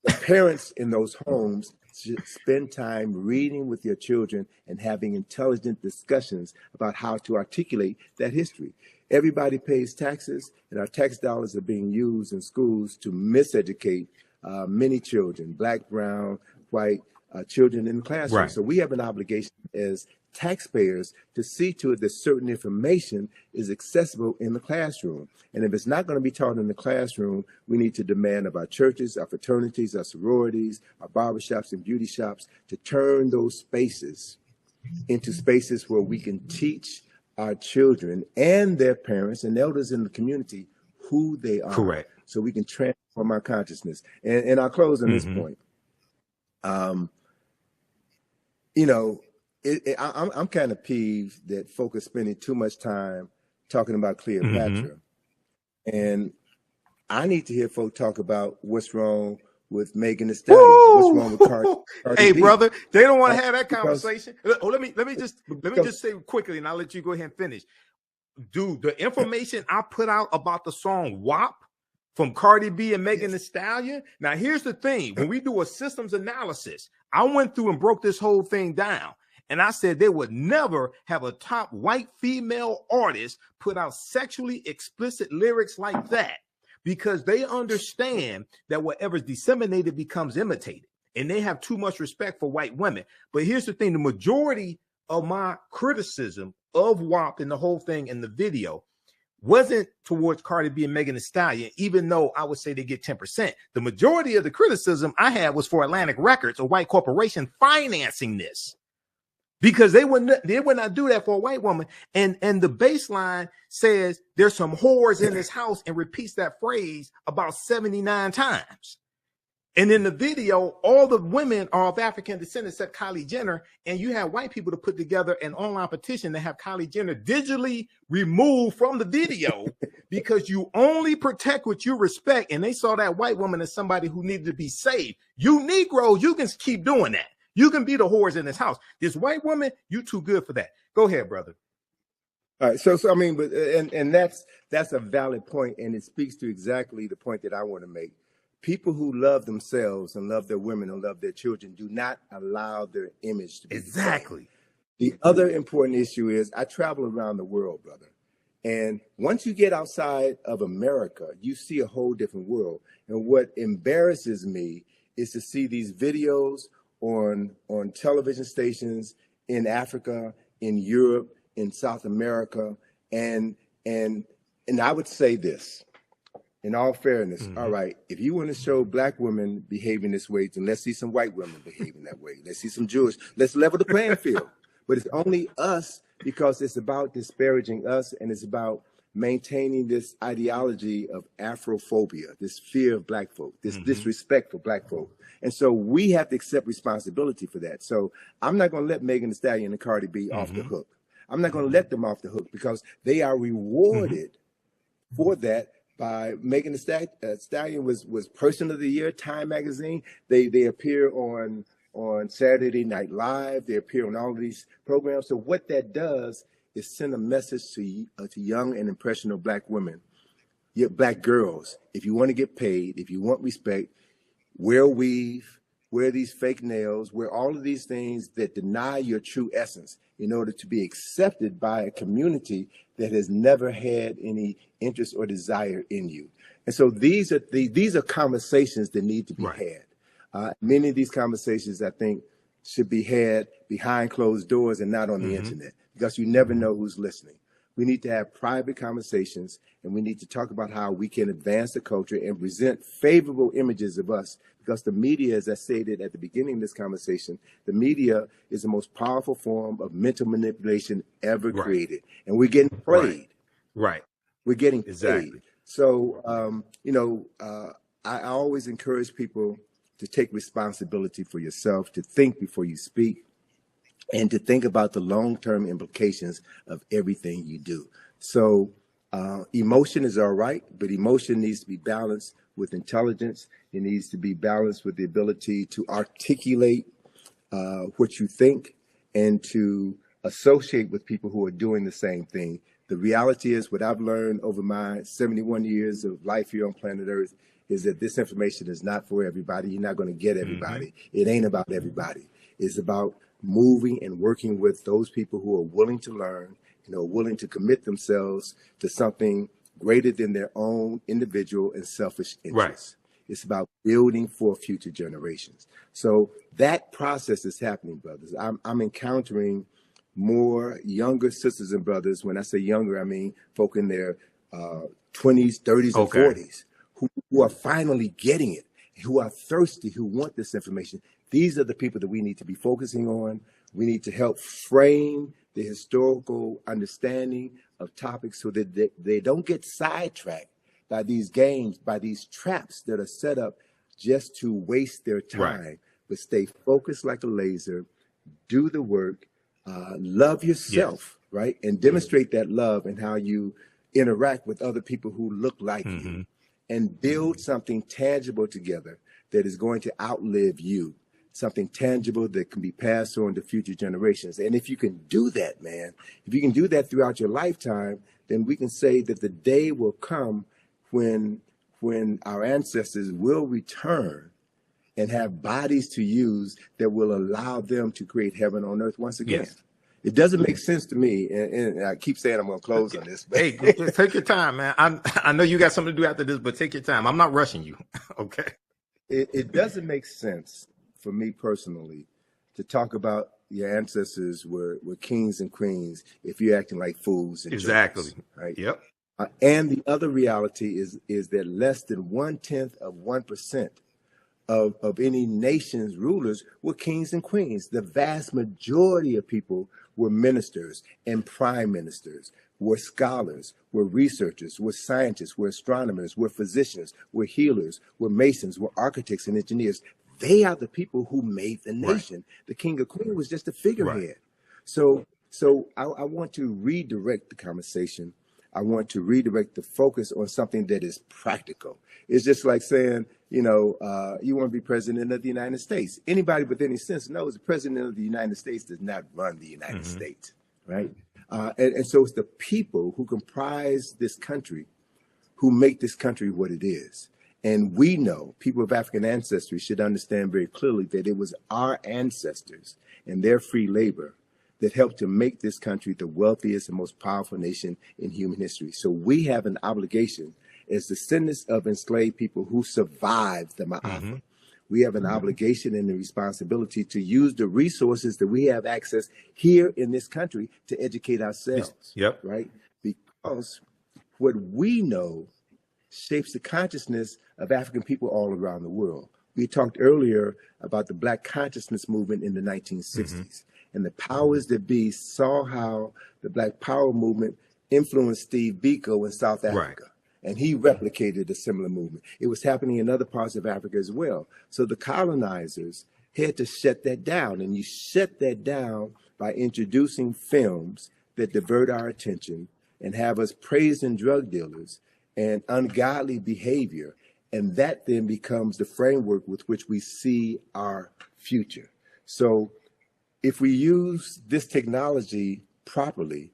The parents in those homes should spend time reading with your children and having intelligent discussions about how to articulate that history. Everybody pays taxes, and our tax dollars are being used in schools to miseducate many children, black, brown, white children in the classroom. Right. So we have an obligation as taxpayers to see to it that certain information is accessible in the classroom. And if it's not going to be taught in the classroom, we need to demand of our churches, our fraternities, our sororities, our barbershops and beauty shops to turn those spaces into spaces where we can teach our children and their parents and elders in the community who they are. Correct. So we can transform for my consciousness. And I'll close on this point. You know, I'm kind of peeved that folk are spending too much time talking about Cleopatra. And I need to hear folk talk about what's wrong with Megan Thee Stallion. What's wrong with Cardi Hey, B? brother, they don't want to have that Because- conversation. Let me just say quickly, and I'll let you go ahead and finish. Dude, the information I put out about the song WAP from Cardi B and Megan Thee Stallion. Now, here's the thing. When we do a systems analysis, I went through and broke this whole thing down. And I said they would never have a top white female artist put out sexually explicit lyrics like that, because they understand that whatever's disseminated becomes imitated, and they have too much respect for white women. But here's the thing. The majority of my criticism of WAP and the whole thing in the video wasn't towards Cardi B and Megan Thee Stallion, even though I would say they get 10%. The majority of the criticism I had was for Atlantic Records, a white corporation, financing this. Because they would not do that for a white woman. And the baseline says there's some whores in this house and repeats that phrase about 79 times. And in the video, all the women are of African descent except Kylie Jenner. And you have white people to put together an online petition to have Kylie Jenner digitally removed from the video because you only protect what you respect. And they saw that white woman as somebody who needed to be saved. You Negroes, you can keep doing that. You can be the whores in this house. This white woman, you too good for that. Go ahead, brother. All right. So I mean, but and that's a valid point, and it speaks to exactly the point that I want to make. People who love themselves and love their women and love their children do not allow their image to be exactly. The other important issue is I travel around the world, brother. And once you get outside of America, you see a whole different world. And what embarrasses me is to see these videos on television stations in Africa, in Europe, in South America, and I would say this, in all fairness, all right, if you want to show black women behaving this way, then let's see some white women behaving that way. Let's see some Jewish. Let's level the playing field. But it's only us because it's about disparaging us, and it's about maintaining this ideology of Afrophobia, this fear of black folk, this disrespect for black folk. And so we have to accept responsibility for that. So I'm not going to let Megan Thee Stallion and Cardi B off the hook. I'm not going to let them off the hook because they are rewarded for that by Megan Thee Stallion was Person of the Year, Time Magazine. They appear on Saturday Night Live. They appear on all of these programs. So what that does is send a message to young and impressionable black women, black girls. If you want to get paid, if you want respect, wear weave, wear these fake nails, wear all of these things that deny your true essence in order to be accepted by a community that has never had any interest or desire in you. And so these are conversations that need to be had. Many of these conversations, I think, should be had behind closed doors and not on the internet, because you never know who's listening. We need to have private conversations, and we need to talk about how we can advance the culture and present favorable images of us, because the media, as I stated at the beginning of this conversation, the media is the most powerful form of mental manipulation ever created. And we're getting played. We're getting played. So, I always encourage people to take responsibility for yourself, to think before you speak, and to think about the long-term implications of everything you do. So emotion is all right, but emotion needs to be balanced with intelligence. It needs to be balanced with the ability to articulate what you think and to associate with people who are doing the same thing. The reality is, what I've learned over my 71 years of life here on planet Earth is that this information is not for everybody. You're not going to get everybody. It ain't about everybody. It's about moving and working with those people who are willing to learn, willing to commit themselves to something greater than their own individual and selfish interests. It's about building for future generations. So that process is happening, brothers. I'm encountering more younger sisters and brothers. When I say younger, I mean folk in their 20s, 30s, and 40s who are finally getting it, who are thirsty, who want this information. These are the people that we need to be focusing on. We need to help frame the historical understanding of topics so that they don't get sidetracked by these games, by these traps that are set up just to waste their time. Right. But stay focused like a laser, do the work, love yourself, right? And demonstrate that love and how you interact with other people who look like you, and build something tangible together that is going to outlive you, something tangible that can be passed on to future generations. And if you can do that, man, if you can do that throughout your lifetime, then we can say that the day will come when our ancestors will return and have bodies to use that will allow them to create heaven on earth once again. Yes. It doesn't make sense to me, and I keep saying I'm going to close on this. But Hey, take your time, man. I know you got something to do after this, but take your time. I'm not rushing you. Okay. It doesn't make sense for me personally to talk about your ancestors were kings and queens if you're acting like fools and Exactly. jerks, right? Yep. And the other reality is that less than 0.1% of any nation's rulers were kings and queens. The vast majority of people were ministers and prime ministers, were scholars, were researchers, were scientists, were astronomers, were physicians, were healers, were masons, were architects and engineers. They are the people who made the nation. Right. The king or queen was just a figurehead. Right. So I want to redirect the conversation. I want to redirect the focus on something that is practical. It's just like saying, you want to be president of the United States. Anybody with any sense knows the president of the United States does not run the United States, right? And so it's the people who comprise this country who make this country what it is. And we know, people of African ancestry should understand very clearly that it was our ancestors and their free labor that helped to make this country the wealthiest and most powerful nation in human history. So we have an obligation as descendants of enslaved people who survived the Ma'afa. We have an obligation and a responsibility to use the resources that we have access here in this country to educate ourselves, right? Because what we know shapes the consciousness of African people all around the world. We talked earlier about the Black consciousness movement in the 1960s. And the powers that be saw how the Black Power movement influenced Steve Biko in South Africa. Right. And he replicated a similar movement. It was happening in other parts of Africa as well. So the colonizers had to shut that down. And you shut that down by introducing films that divert our attention and have us praising drug dealers and ungodly behavior. And that then becomes the framework with which we see our future. So if we use this technology properly,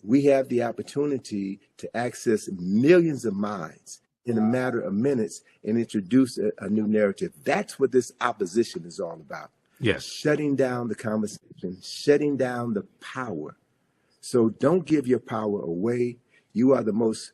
we have the opportunity to access millions of minds in a matter of minutes and introduce a new narrative. That's what this opposition is all about. Yes. Shutting down the conversation, shutting down the power. So don't give your power away. You are the most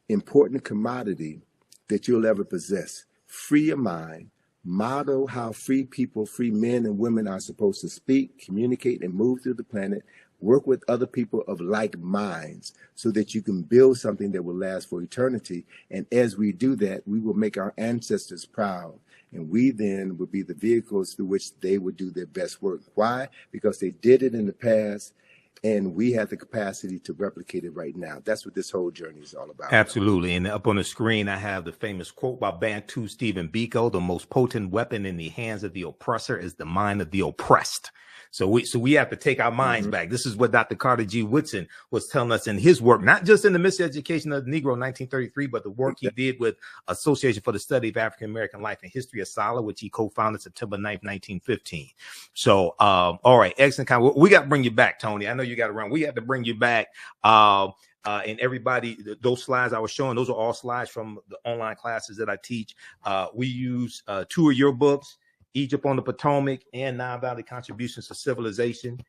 important commodity that you'll ever possess. Free your mind. Model how free people, free men and women are supposed to speak, communicate, and move through the planet. Work with other people of like minds so that you can build something that will last for eternity. And as we do that, we will make our ancestors proud. And we then will be the vehicles through which they would do their best work. Why? Because they did it in the past, and we have the capacity to replicate it right now. That's what this whole journey is all about. Absolutely. And up on the screen, I have the famous quote by Bantu Stephen Biko: "The most potent weapon in the hands of the oppressor is the mind of the oppressed." So we have to take our minds back. This is what Dr. Carter G. Woodson was telling us in his work, not just in the Miseducation of the Negro in 1933, but the work he did with Association for the Study of African American Life and History, ASALH, which he co-founded September 9th, 1915. So, all right, excellent. We got to bring you back, Tony. I know you got to run. We have to bring you back. And everybody, those slides I was showing, those are all slides from the online classes that I teach. We use 2 of your books, Egypt on the Potomac and Nile Valley Contributions to Civilization,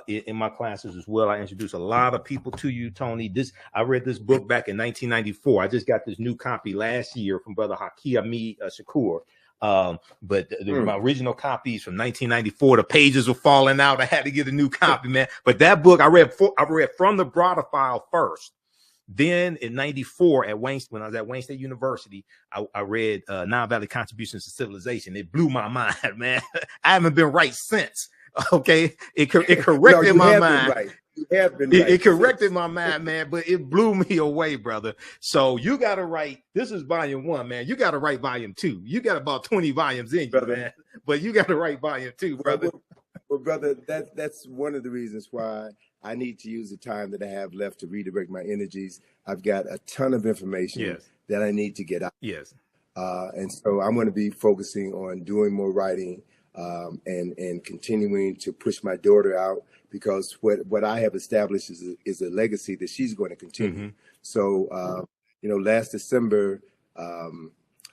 in my classes as well. I introduce a lot of people to you, Tony. I read this book back in 1994. I just got this new copy last year from Brother Haki Ami Shakur. But my original copies from 1994, the pages were falling out. I had to get a new copy, man. But that book I read from the Browder file first. Then in 94 when I was at Wayne State University, I read Nile Valley Contributions to Civilization. It blew my mind, man. I haven't been right since. Okay. It corrected my mind. Right. You have been It right corrected since. my mind, man, but it blew me away, brother. So you got to write. This is volume 1, man. You got to write volume 2. You got about 20 volumes in you, Brother. man. But you got to write volume 2, brother. Well, brother, that's one of the reasons why I need to use the time that I have left to redirect my energies. I've got a ton of information Yes. that I need to get out. Yes. And so I'm going to be focusing on doing more writing and continuing to push my daughter out, because what I have established is a legacy that she's going to continue. So, last December,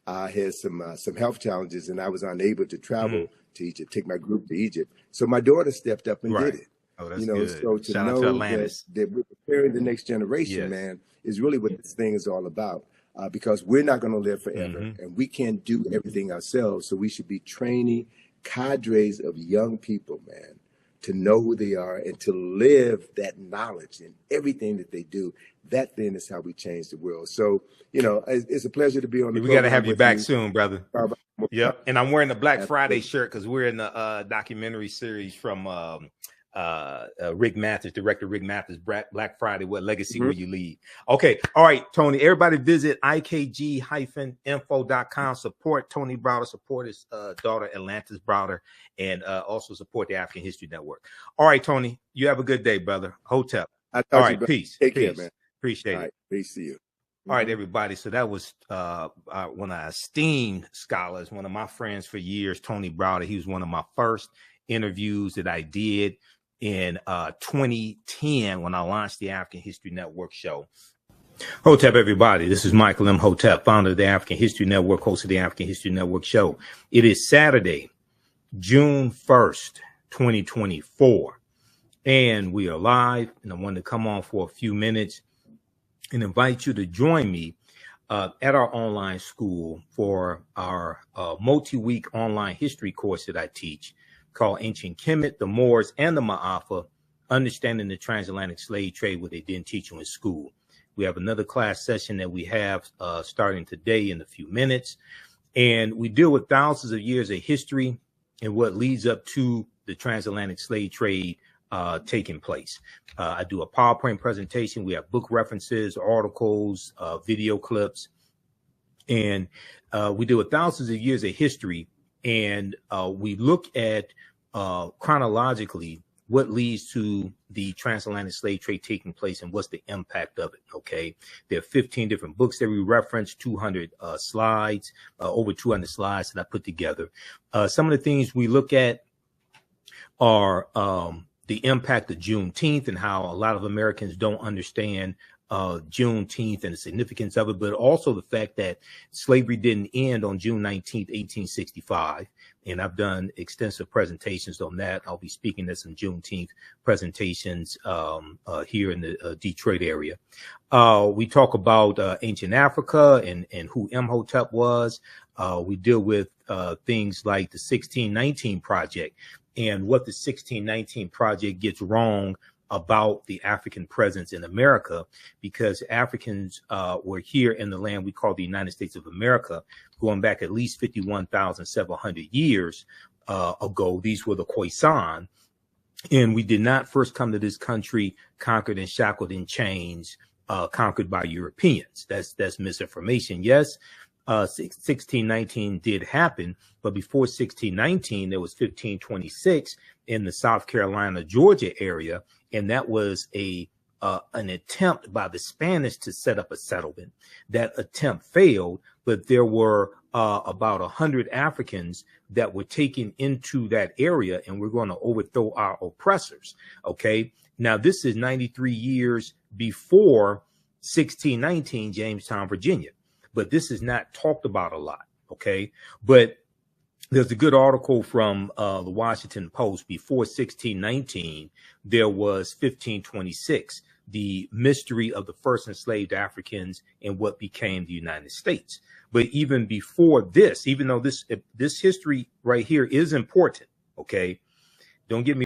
I had some health challenges, and I was unable to travel to Egypt, take my group to Egypt. So my daughter stepped up and did it. Oh, that's good. So to Shout out know to Atlantis. that we're preparing the next generation, man, is really what this thing is all about. Because we're not going to live forever, and we can't do everything ourselves. So we should be training cadres of young people, man, to know who they are and to live that knowledge in everything that they do. That then is how we change the world. So, it's a pleasure to be on the program. We got to have you back soon, brother. Yep. And I'm wearing the Black Friday shirt because we're in the documentary series from Rick Mathers, director Rick Mathers, Black Friday, What Legacy Will You Leave? Okay. All right, Tony, everybody visit ikg-info.com. Support Tony Browder, support his daughter, Atlantis Browder, and also support the African History Network. All right, Tony, you have a good day, brother. Hotep. All right, peace. Take care, man. Appreciate it. Peace to you. All right, everybody. So that was one of our esteemed scholars, one of my friends for years, Tony Browder. He was one of my first interviews that I did in 2010 when I launched the African History Network show. Hotep, everybody. This is Michael Imhotep, founder of the African History Network, host of the African History Network show. It is Saturday, June 1st, 2024. And we are live, and I wanted to come on for a few minutes and invite you to join me at our online school for our multi-week online history course that I teach called Ancient Kemet, the Moors, and the Ma'afa, Understanding the Transatlantic Slave Trade, what they didn't teach you in school. We have another class session that we have starting today in a few minutes. And we deal with thousands of years of history and what leads up to the transatlantic slave trade taking place. I do a PowerPoint presentation. We have book references, articles, video clips, and we deal with thousands of years of history. And we look at chronologically what leads to the transatlantic slave trade taking place and what's the impact of it. Okay, there are 15 different books that we reference, 200 slides, over 200 slides that I put together. Some of the things we look at are the impact of Juneteenth and how a lot of Americans don't understand Juneteenth and the significance of it, but also the fact that slavery didn't end on June 19th, 1865. And I've done extensive presentations on that. I'll be speaking at some Juneteenth presentations here in the Detroit area. We talk about ancient Africa and who Imhotep was. We deal with things like the 1619 Project and what the 1619 Project gets wrong about the African presence in America, because Africans were here in the land we call the United States of America, going back at least 51,700 years ago. These were the Khoisan, and we did not first come to this country conquered and shackled in chains, conquered by Europeans. That's misinformation. Yes, 1619 did happen, but before 1619, there was 1526 in the South Carolina, Georgia area, and that was an attempt by the Spanish to set up a settlement. That attempt failed, but there were about 100 Africans that were taken into that area, and we're going to overthrow our oppressors. Okay, now this is 93 years before 1619, Jamestown, Virginia. But this is not talked about a lot, okay? But there's a good article from the Washington Post. Before 1619, there was 1526, the mystery of the first enslaved Africans and what became the United States. But even before this, even though this history right here is important, okay? Don't get me